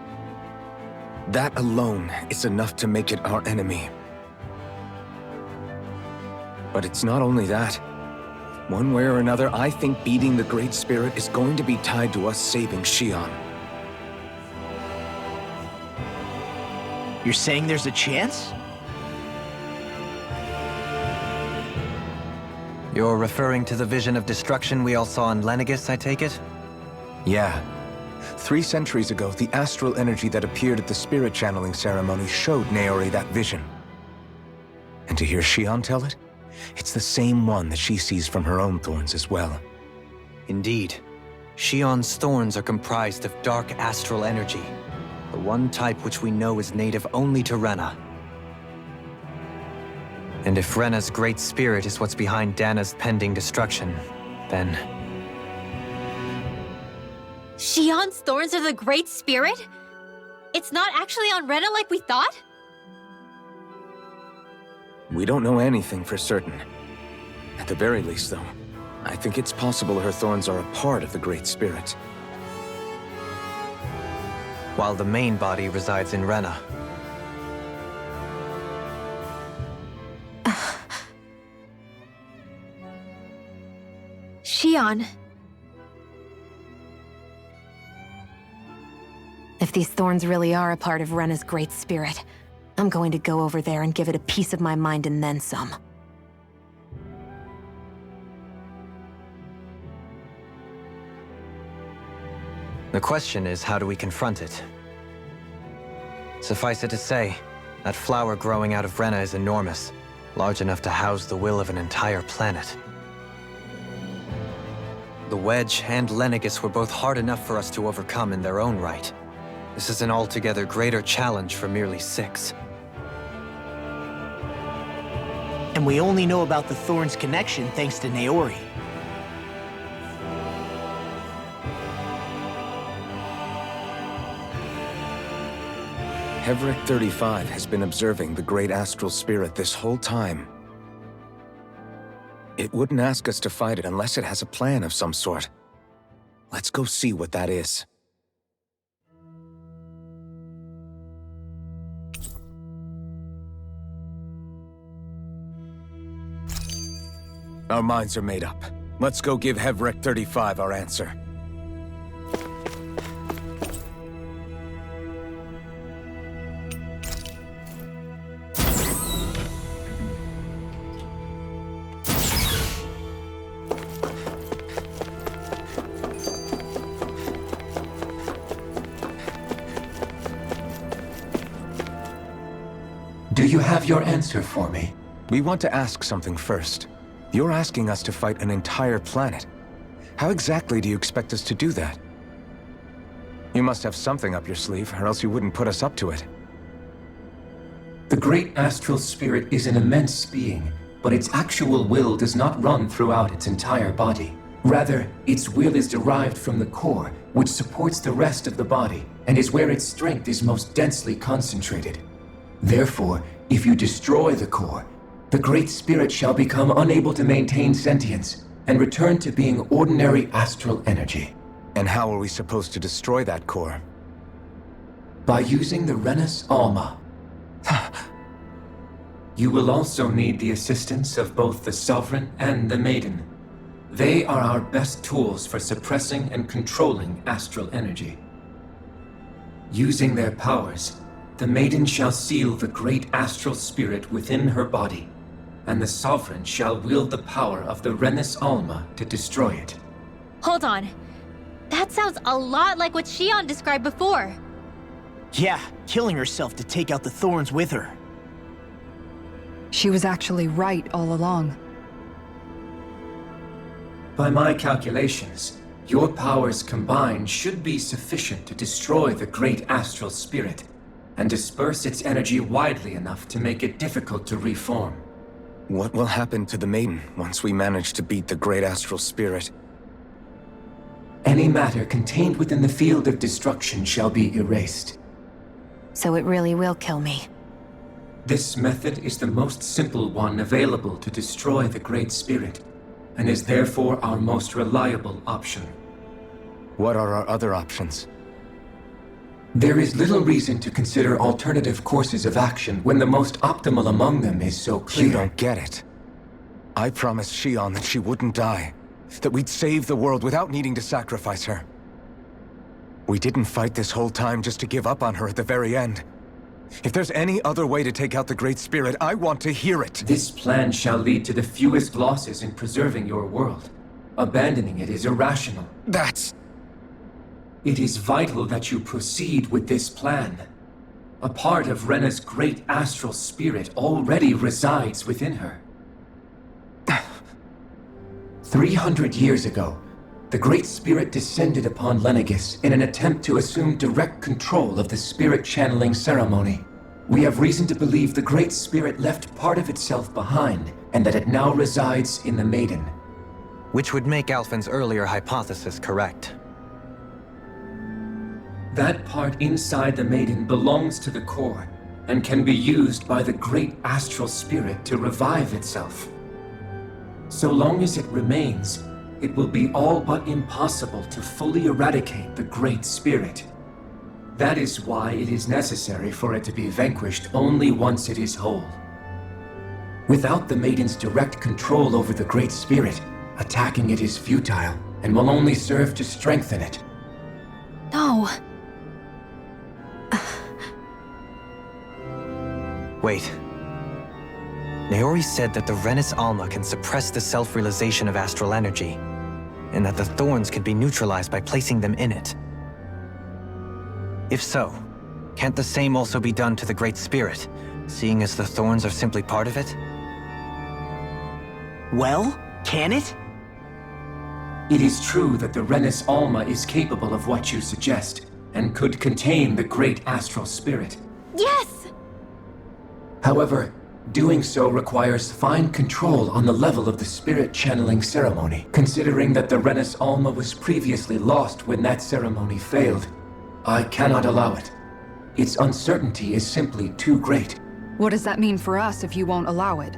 That alone is enough to make it our enemy. But it's not only that. One way or another, I think beating the Great Spirit is going to be tied to us saving Shion. You're saying there's a chance? You're referring to the vision of destruction we all saw in Lenegis, I take it? Yeah. 3 centuries ago, the astral energy that appeared at the spirit channeling ceremony showed Naori that vision. And to hear Shion tell it, it's the same one that she sees from her own thorns as well. Indeed. Shion's thorns are comprised of dark astral energy, the one type which we know is native only to Rena. And if Rena's great spirit is what's behind Dana's pending destruction, then... Shion's thorns are the Great Spirit? It's not actually on Rena like we thought? We don't know anything for certain. At the very least, though, I think it's possible her thorns are a part of the Great Spirit. While the main body resides in Rena. Shion. If these thorns really are a part of Rena's great spirit, I'm going to go over there and give it a piece of my mind and then some. The question is, how do we confront it? Suffice it to say, that flower growing out of Rena is enormous, large enough to house the will of an entire planet. The Wedge and Lenegis were both hard enough for us to overcome in their own right. This is an altogether greater challenge for merely 6. And we only know about the Thorns connection thanks to Naori. Hevrekt 35 has been observing the Great Astral Spirit this whole time. It wouldn't ask us to fight it unless it has a plan of some sort. Let's go see what that is. Our minds are made up. Let's go give Hevrekt 35 our answer. Do you have your answer for me? We want to ask something first. You're asking us to fight an entire planet. How exactly do you expect us to do that? You must have something up your sleeve, or else you wouldn't put us up to it. The great astral spirit is an immense being, but its actual will does not run throughout its entire body. Rather, its will is derived from the core, which supports the rest of the body, and is where its strength is most densely concentrated. Therefore, if you destroy the core, the Great Spirit shall become unable to maintain sentience, and return to being ordinary astral energy. And how are we supposed to destroy that core? By using the Renus Alma. You will also need the assistance of both the Sovereign and the Maiden. They are our best tools for suppressing and controlling astral energy. Using their powers, the Maiden shall seal the great astral spirit within her body, and the Sovereign shall wield the power of the Renus Alma to destroy it. Hold on. That sounds a lot like what Shion described before. Yeah, killing herself to take out the thorns with her. She was actually right all along. By my calculations, your powers combined should be sufficient to destroy the great astral spirit, and disperse its energy widely enough to make it difficult to reform. What will happen to the Maiden once we manage to beat the great astral spirit? Any matter contained within the field of destruction shall be erased. So it really will kill me. This method is the most simple one available to destroy the Great Spirit, and is therefore our most reliable option. What are our other options? There is little reason to consider alternative courses of action when the most optimal among them is so clear. You don't get it. I promised Shion that she wouldn't die, that we'd save the world without needing to sacrifice her. We didn't fight this whole time just to give up on her at the very end. If there's any other way to take out the Great Spirit, I want to hear it. This plan shall lead to the fewest losses in preserving your world. Abandoning it is irrational. It is vital that you proceed with this plan. A part of Rena's great astral spirit already resides within her. 300 years ago, the Great Spirit descended upon Lenegis in an attempt to assume direct control of the spirit channeling ceremony. We have reason to believe the Great Spirit left part of itself behind, and that it now resides in the Maiden. Which would make Alphen's earlier hypothesis correct. That part inside the Maiden belongs to the core, and can be used by the great astral spirit to revive itself. So long as it remains, it will be all but impossible to fully eradicate the Great Spirit. That is why it is necessary for it to be vanquished only once it is whole. Without the Maiden's direct control over the Great Spirit, attacking it is futile, and will only serve to strengthen it. No. Wait. Naori said that the Renus Alma can suppress the self-realization of astral energy, and that the thorns can be neutralized by placing them in it. If so, can't the same also be done to the Great Spirit, seeing as the thorns are simply part of it? Well, can it? It is true that the Renus Alma is capable of what you suggest, and could contain the great astral spirit. Yes! However, doing so requires fine control on the level of the spirit channeling ceremony, considering that the Renus Alma was previously lost when that ceremony failed. I cannot allow it. Its uncertainty is simply too great. What does that mean for us if you won't allow it?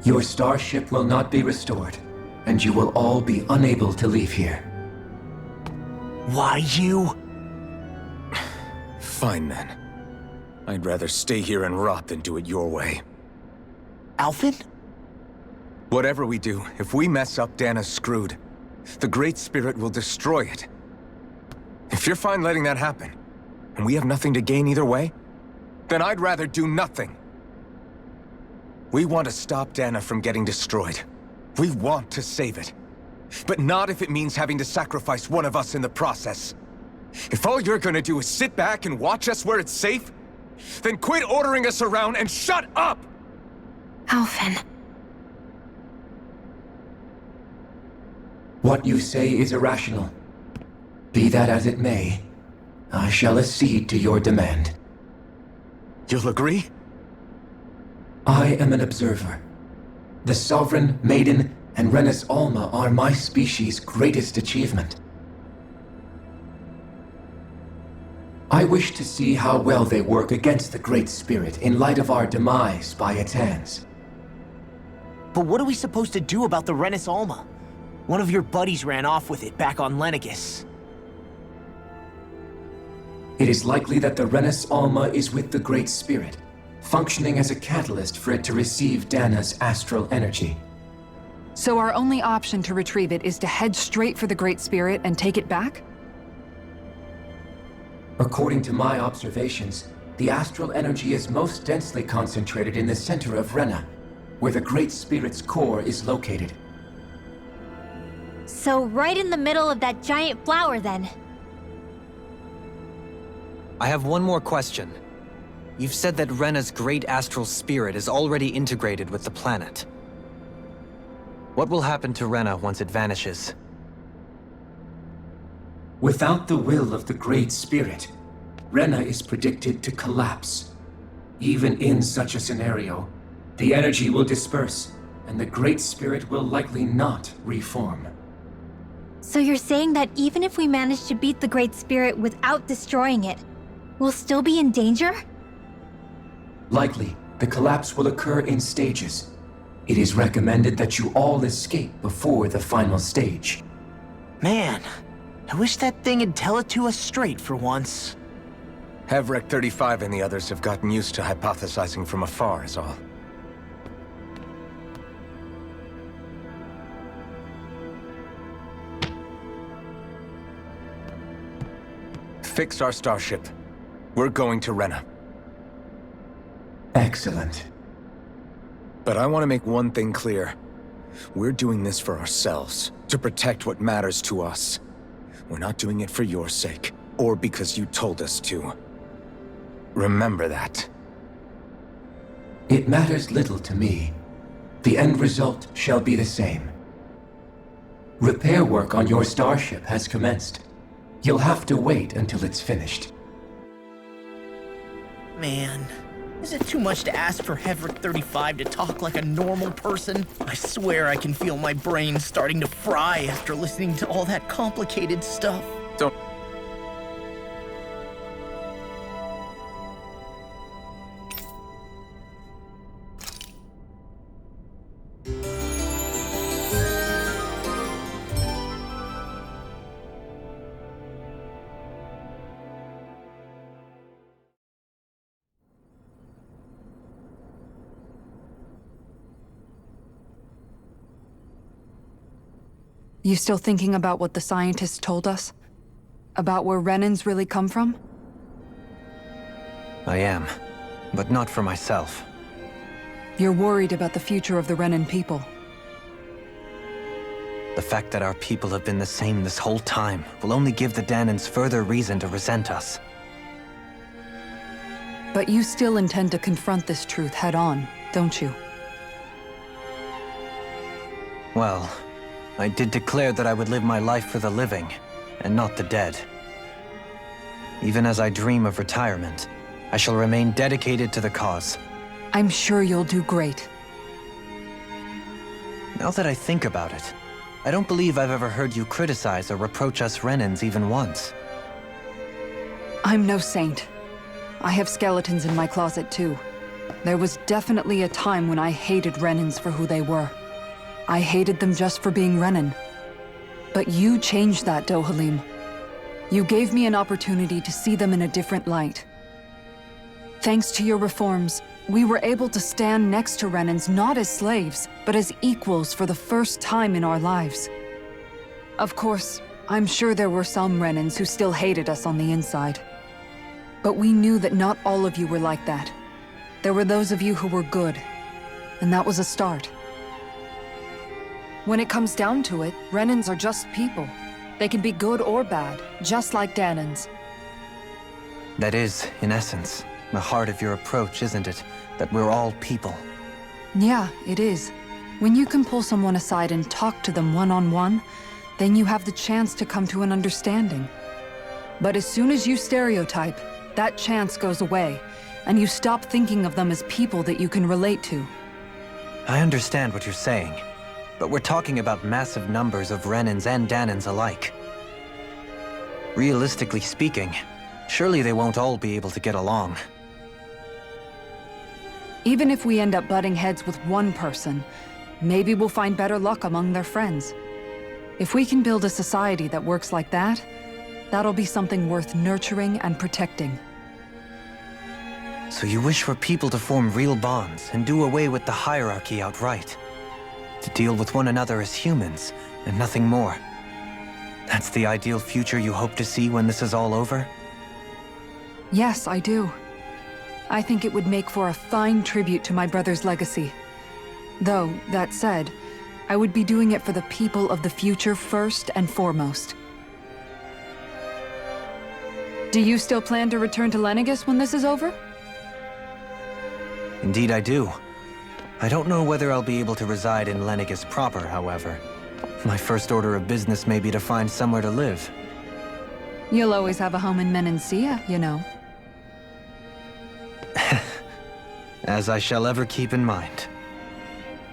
Your starship will not be restored, and you will all be unable to leave here. Why you? Fine then. I'd rather stay here and rot than do it your way. Alphen? Whatever we do, if we mess up, Dana's screwed. The Great Spirit will destroy it. If you're fine letting that happen, and we have nothing to gain either way, then I'd rather do nothing. We want to stop Dana from getting destroyed. We want to save it. But not if it means having to sacrifice one of us in the process. If all you're gonna do is sit back and watch us where it's safe, Then quit ordering us around and shut up! Alvin. What you say is irrational. Be that as it may, I shall accede to your demand. You'll agree? I am an observer. The Sovereign, Maiden, and Renis Alma are my species' greatest achievement. I wish to see how well they work against the Great Spirit in light of our demise by its hands. But what are we supposed to do about the Renis Alma? One of your buddies ran off with it back on Lenegis. It is likely that the Renis Alma is with the Great Spirit, functioning as a catalyst for it to receive Dana's astral energy. So our only option to retrieve it is to head straight for the Great Spirit and take it back? According to my observations, the astral energy is most densely concentrated in the center of Rena, where the Great Spirit's core is located. So right in the middle of that giant flower, then. I have one more question. You've said that Rena's great astral spirit is already integrated with the planet. What will happen to Rena once it vanishes? Without the will of the Great Spirit, Rena is predicted to collapse. Even in such a scenario, the energy will disperse, and the Great Spirit will likely not reform. So you're saying that even if we manage to beat the Great Spirit without destroying it, we'll still be in danger? Likely, the collapse will occur in stages. It is recommended that you all escape before the final stage. Man, I wish that thing would tell it to us straight for once. Hevrekt 35 and the others have gotten used to hypothesizing from afar is all. Fix our starship. We're going to Rena. Excellent. But I want to make one thing clear. We're doing this for ourselves, to protect what matters to us. We're not doing it for your sake, or because you told us to. Remember that. It matters little to me. The end result shall be the same. Repair work on your starship has commenced. You'll have to wait until it's finished. Man, is it too much to ask for Hevrekt 35 to talk like a normal person? I swear I can feel my brain starting to fry after listening to all that complicated stuff. Don't... You still thinking about what the scientists told us? About where Renans really come from? I am, but not for myself. You're worried about the future of the Renan people. The fact that our people have been the same this whole time will only give the Danans further reason to resent us. But you still intend to confront this truth head-on, don't you? Well, I did declare that I would live my life for the living, and not the dead. Even as I dream of retirement, I shall remain dedicated to the cause. I'm sure you'll do great. Now that I think about it, I don't believe I've ever heard you criticize or reproach us Renans even once. I'm no saint. I have skeletons in my closet too. There was definitely a time when I hated Renans for who they were. I hated them just for being Renan. But you changed that, Dohalim. You gave me an opportunity to see them in a different light. Thanks to your reforms, we were able to stand next to Renans not as slaves, but as equals for the first time in our lives. Of course, I'm sure there were some Renans who still hated us on the inside. But we knew that not all of you were like that. There were those of you who were good, and that was a start. When it comes down to it, Renans are just people. They can be good or bad, just like Danans. That is, in essence, the heart of your approach, isn't it? That we're all people. Yeah, it is. When you can pull someone aside and talk to them one-on-one, then you have the chance to come to an understanding. But as soon as you stereotype, that chance goes away, and you stop thinking of them as people that you can relate to. I understand what you're saying, but we're talking about massive numbers of Renans and Danans alike. Realistically speaking, surely they won't all be able to get along. Even if we end up butting heads with one person, maybe we'll find better luck among their friends. If we can build a society that works like that, that'll be something worth nurturing and protecting. So you wish for people to form real bonds and do away with the hierarchy outright? To deal with one another as humans, and nothing more? That's the ideal future you hope to see when this is all over? Yes, I do. I think it would make for a fine tribute to my brother's legacy. Though, that said, I would be doing it for the people of the future first and foremost. Do you still plan to return to Lenegis when this is over? Indeed I do. I don't know whether I'll be able to reside in Lenegis proper, however. My first order of business may be to find somewhere to live. You'll always have a home in Menancia, you know. As I shall ever keep in mind.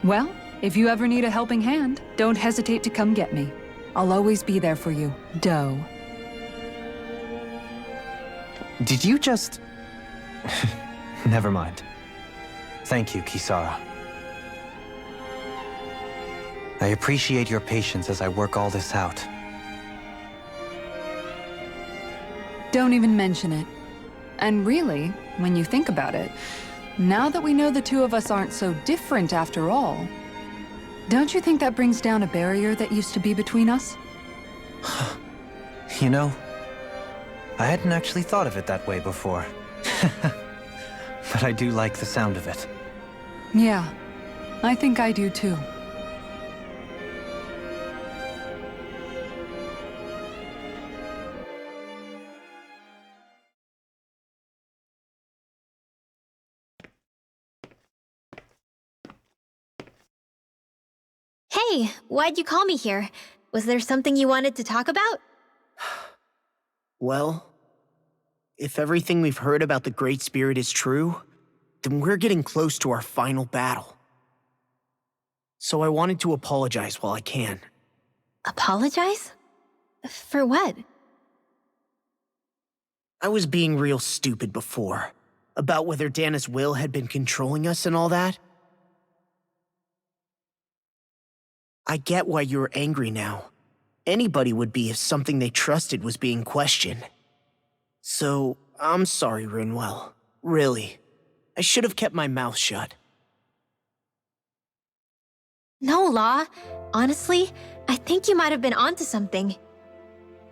Well, if you ever need a helping hand, don't hesitate to come get me. I'll always be there for you, Doe. Did you just... Never mind. Thank you, Kisara. I appreciate your patience as I work all this out. Don't even mention it. And really, when you think about it, now that we know the two of us aren't so different after all, don't you think that brings down a barrier that used to be between us? You know, I hadn't actually thought of it that way before. But I do like the sound of it. Yeah, I think I do too. Hey, why'd you call me here? Was there something you wanted to talk about? Well, if everything we've heard about the Great Spirit is true, then we're getting close to our final battle. So I wanted to apologize while I can. Apologize? For what? I was being real stupid before, about whether Dana's will had been controlling us and all that. I get why you're angry now. Anybody would be if something they trusted was being questioned. So, I'm sorry, Rinwell. Really. I should have kept my mouth shut. No, Law. Honestly, I think you might have been onto something.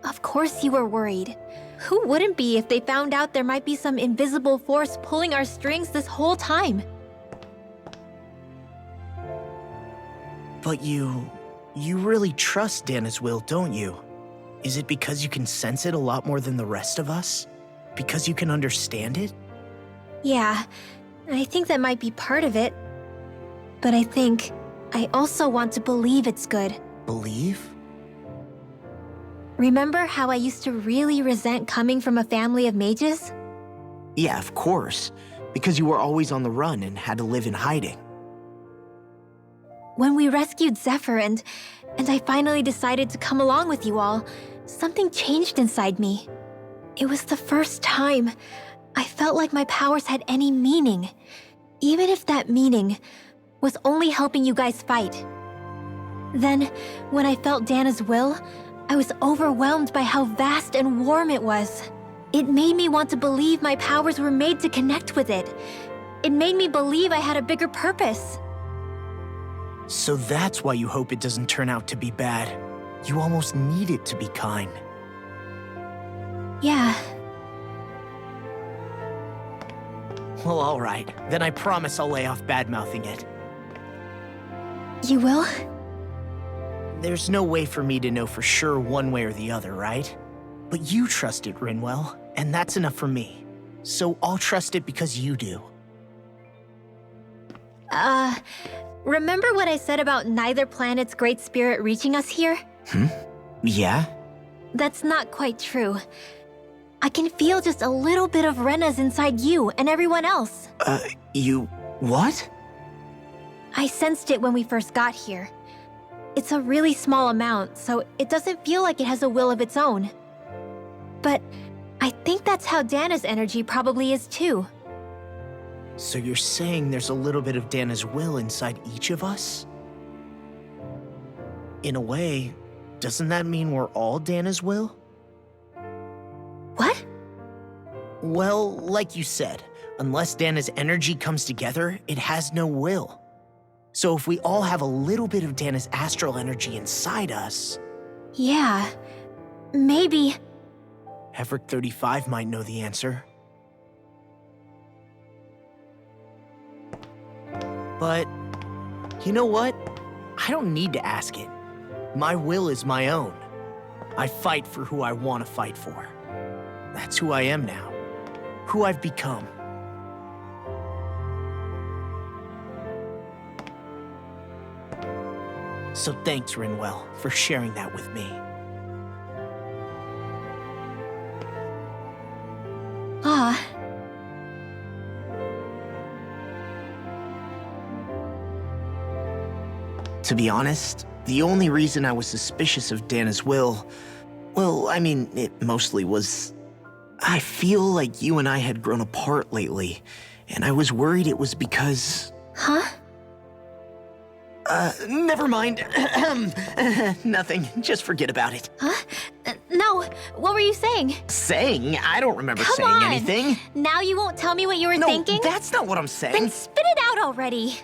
Of course you were worried. Who wouldn't be if they found out there might be some invisible force pulling our strings this whole time? But you really trust Dana's will, don't you? Is it because you can sense it a lot more than the rest of us? Because you can understand it? Yeah, I think that might be part of it. But I also want to believe it's good. Believe? Remember how I used to really resent coming from a family of mages? Yeah, of course. Because you were always on the run and had to live in hiding. When we rescued Zephyr and I finally decided to come along with you all, something changed inside me. It was the first time I felt like my powers had any meaning, even if that meaning was only helping you guys fight. Then, when I felt Dana's will, I was overwhelmed by how vast and warm it was. It made me want to believe my powers were made to connect with it. It made me believe I had a bigger purpose. So that's why you hope it doesn't turn out to be bad. You almost need it to be kind. Yeah. Well, alright. Then I promise I'll lay off bad-mouthing it. You will? There's no way for me to know for sure one way or the other, right? But you trust it, Rinwell, and that's enough for me. so I'll trust it because you do. Remember what I said about neither planet's great spirit reaching us here? Yeah? That's not quite true. I can feel just a little bit of Rena's inside you and everyone else. You... what? I sensed it when we first got here. It's a really small amount, so it doesn't feel like it has a will of its own. But I think that's how Dana's energy probably is too. So you're saying there's a little bit of Dana's will inside each of us? In a way, doesn't that mean we're all Dana's will? What? Well, like you said, unless Dana's energy comes together, it has no will. So if we all have a little bit of Dana's astral energy inside us... Yeah, maybe... Hevrekt 35 might know the answer. But, you know what? I don't need to ask it. My will is my own. I fight for who I want to fight for. That's who I am now. Who I've become. So thanks, Rinwell, for sharing that with me. To be honest, the only reason I was suspicious of Dana's will, well, I mean, it mostly was... I feel like you and I had grown apart lately, and I was worried it was because... Huh? Never mind. Nothing. Just forget about it. Huh? No, what were you saying? Saying? I don't remember Come saying on. anything. Now you won't tell me what you were thinking? No, that's not what I'm saying. Then spit it out already.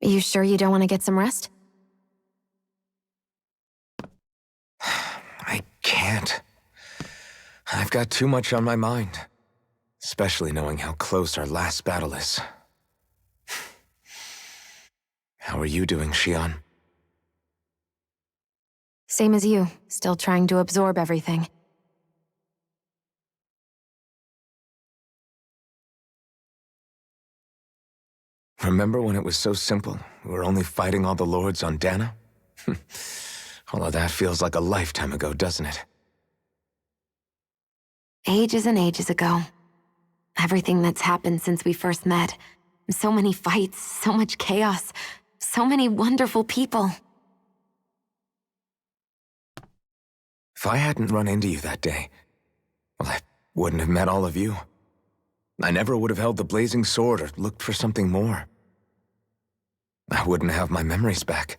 You sure you don't want to get some rest? I can't. I've got too much on my mind. Especially knowing how close our last battle is. How are you doing, Xion? Same as you, still trying to absorb everything. Remember when it was so simple? We were only fighting all the lords on Dana? All of that feels like a lifetime ago, doesn't it? Ages and ages ago. Everything that's happened since we first met. So many fights, so much chaos, so many wonderful people. If I hadn't run into you that day, well, I wouldn't have met all of you. I never would have held the blazing sword or looked for something more. I wouldn't have my memories back.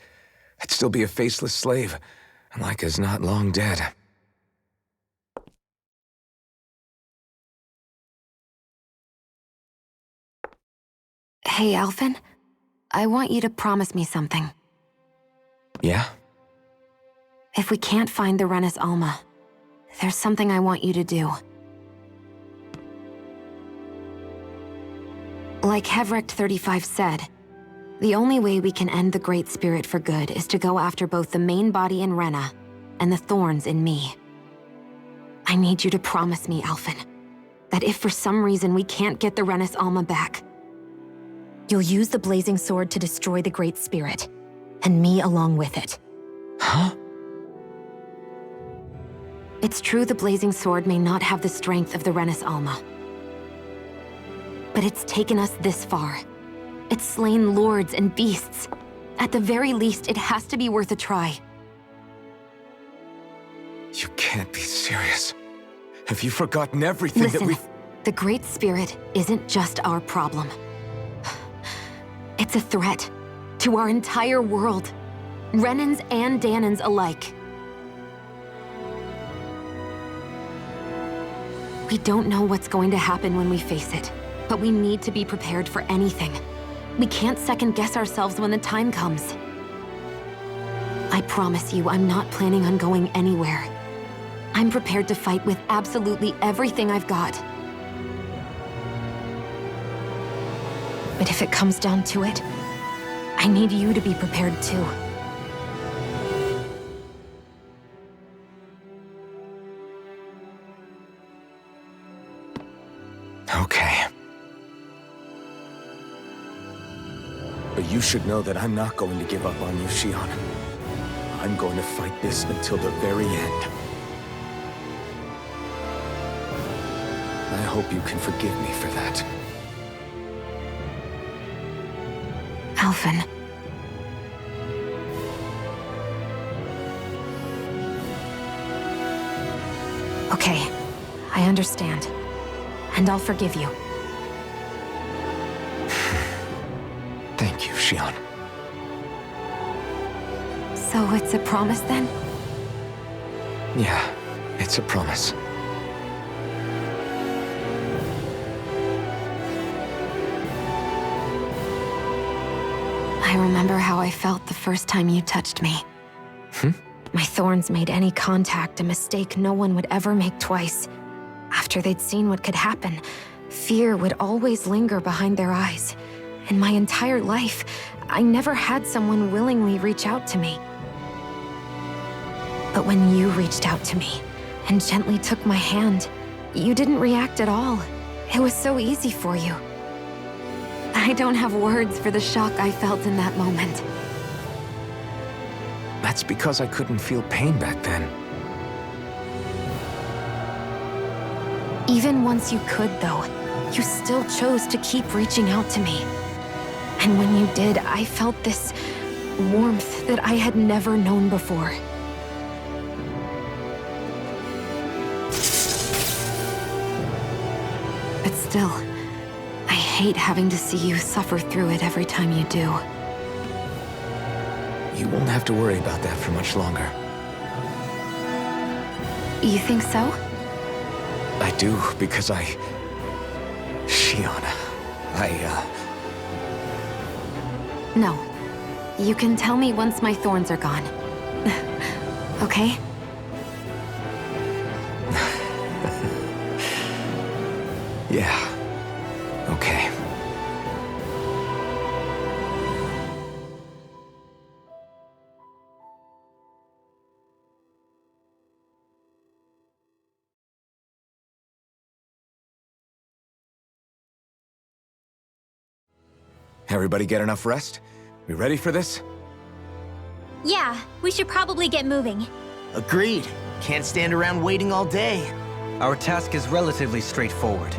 I'd still be a faceless slave, like as not long dead. Hey, Alphen. I want you to promise me something. Yeah? If we can't find the Renis Alma, there's something I want you to do. Like Hevrekt 35 said, the only way we can end the Great Spirit for good is to go after both the main body in Rena and the thorns in me. I need you to promise me, Alphen, that if for some reason we can't get the Renis Alma back, you'll use the blazing sword to destroy the Great Spirit, and me along with it. Huh? It's true the blazing sword may not have the strength of the Renis Alma. But it's taken us this far. It's slain lords and beasts. At the very least, it has to be worth a try. You can't be serious. Have you forgotten everything Listen, that we've... the Great Spirit isn't just our problem. It's a threat to our entire world. Renans and Danans alike. We don't know what's going to happen when we face it, but we need to be prepared for anything. We can't second-guess ourselves when the time comes. I promise you, I'm not planning on going anywhere. I'm prepared to fight with absolutely everything I've got. But if it comes down to it, I need you to be prepared too. Okay. But you should know that I'm not going to give up on you, Shion. I'm going to fight this until the very end. I hope you can forgive me for that. Alphen. Okay, I understand. And I'll forgive you. Thank you, Shion. So it's a promise then? Yeah, it's a promise. I remember how I felt the first time you touched me. My thorns made any contact a mistake no one would ever make twice. After they'd seen what could happen, fear would always linger behind their eyes. In my entire life, I never had someone willingly reach out to me. But when you reached out to me and gently took my hand, you didn't react at all. It was so easy for you. I don't have words for the shock I felt in that moment. That's because I couldn't feel pain back then. Even once you could, though, you still chose to keep reaching out to me. And when you did, I felt this warmth that I had never known before. But still, I hate having to see you suffer through it every time you do. You won't have to worry about that for much longer. You think so? I do, because Shion, No. You can tell me once my thorns are gone. Okay? Yeah. Okay. Everybody get enough rest? We ready for this? Yeah, we should probably get moving. Agreed. Can't stand around waiting all day. Our task is relatively straightforward.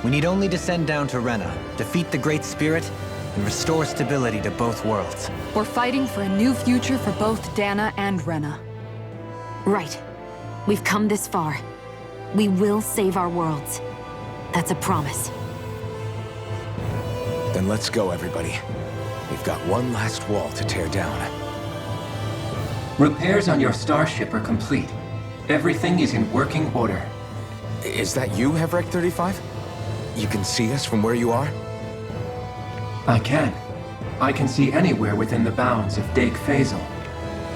We need only descend down to Rena, defeat the Great Spirit, and restore stability to both worlds. We're fighting for a new future for both Dana and Rena. Right. We've come this far. We will save our worlds. That's a promise. Then let's go, everybody. We've got one last wall to tear down. Repairs on your starship are complete. Everything is in working order. Is that you, Hevrekt 35? You can see us from where you are? I can. I can see anywhere within the bounds of Dake Faisal.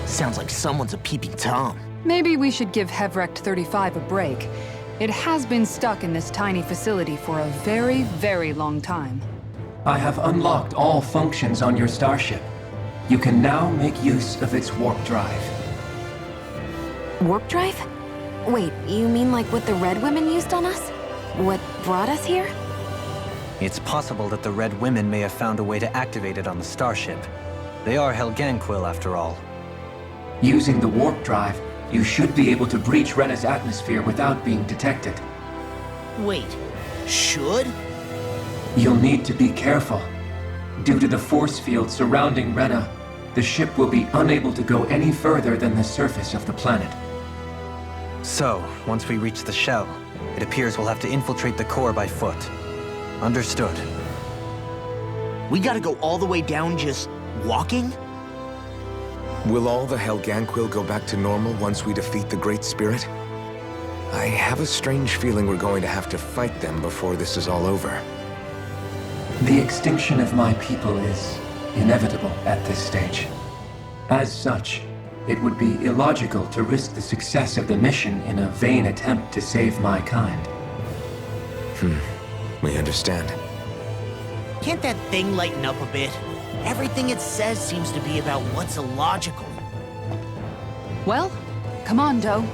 Sounds like someone's a peeping Tom. Maybe we should give Hevrekt 35 a break. It has been stuck in this tiny facility for a very, very long time. I have unlocked all functions on your starship. You can now make use of its warp drive. Warp drive? Wait, you mean like what the Red Women used on us? What brought us here? It's possible that the Red Women may have found a way to activate it on the starship. They are Helganquil, after all. Using the warp drive, you should be able to breach Rena's atmosphere without being detected. Wait, should? You'll need to be careful. Due to the force field surrounding Rena, the ship will be unable to go any further than the surface of the planet. So, once we reach the shell, it appears we'll have to infiltrate the core by foot. Understood. We gotta go all the way down just walking? Will all the Helganquil go back to normal once we defeat the Great Spirit? I have a strange feeling we're going to have to fight them before this is all over. The extinction of my people is inevitable at this stage. As such, it would be illogical to risk the success of the mission in a vain attempt to save my kind. We understand. Can't that thing lighten up a bit? Everything it says seems to be about what's illogical. Well, come on, Doe.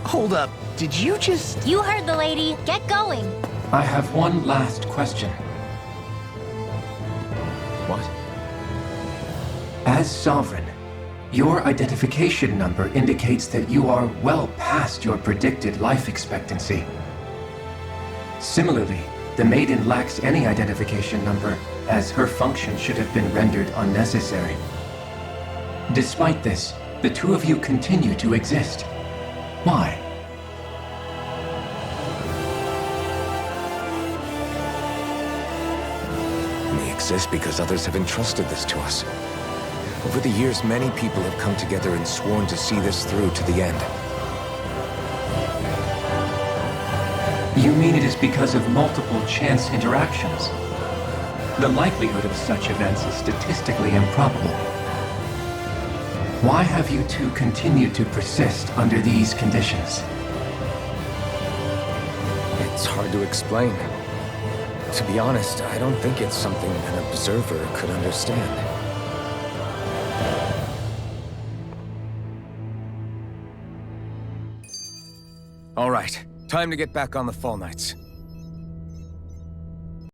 Hold up, did you just... You heard the lady. Get going. I have one last question. What? As Sovereign, your identification number indicates that you are well past your predicted life expectancy. Similarly, the Maiden lacks any identification number, as her function should have been rendered unnecessary. Despite this, the two of you continue to exist. Why? We exist because others have entrusted this to us. Over the years, many people have come together and sworn to see this through to the end. You mean it is because of multiple chance interactions? The likelihood of such events is statistically improbable. Why have you two continued to persist under these conditions? It's hard to explain. To be honest, I don't think it's something an observer could understand. All right, time to get back on the Fall Knights.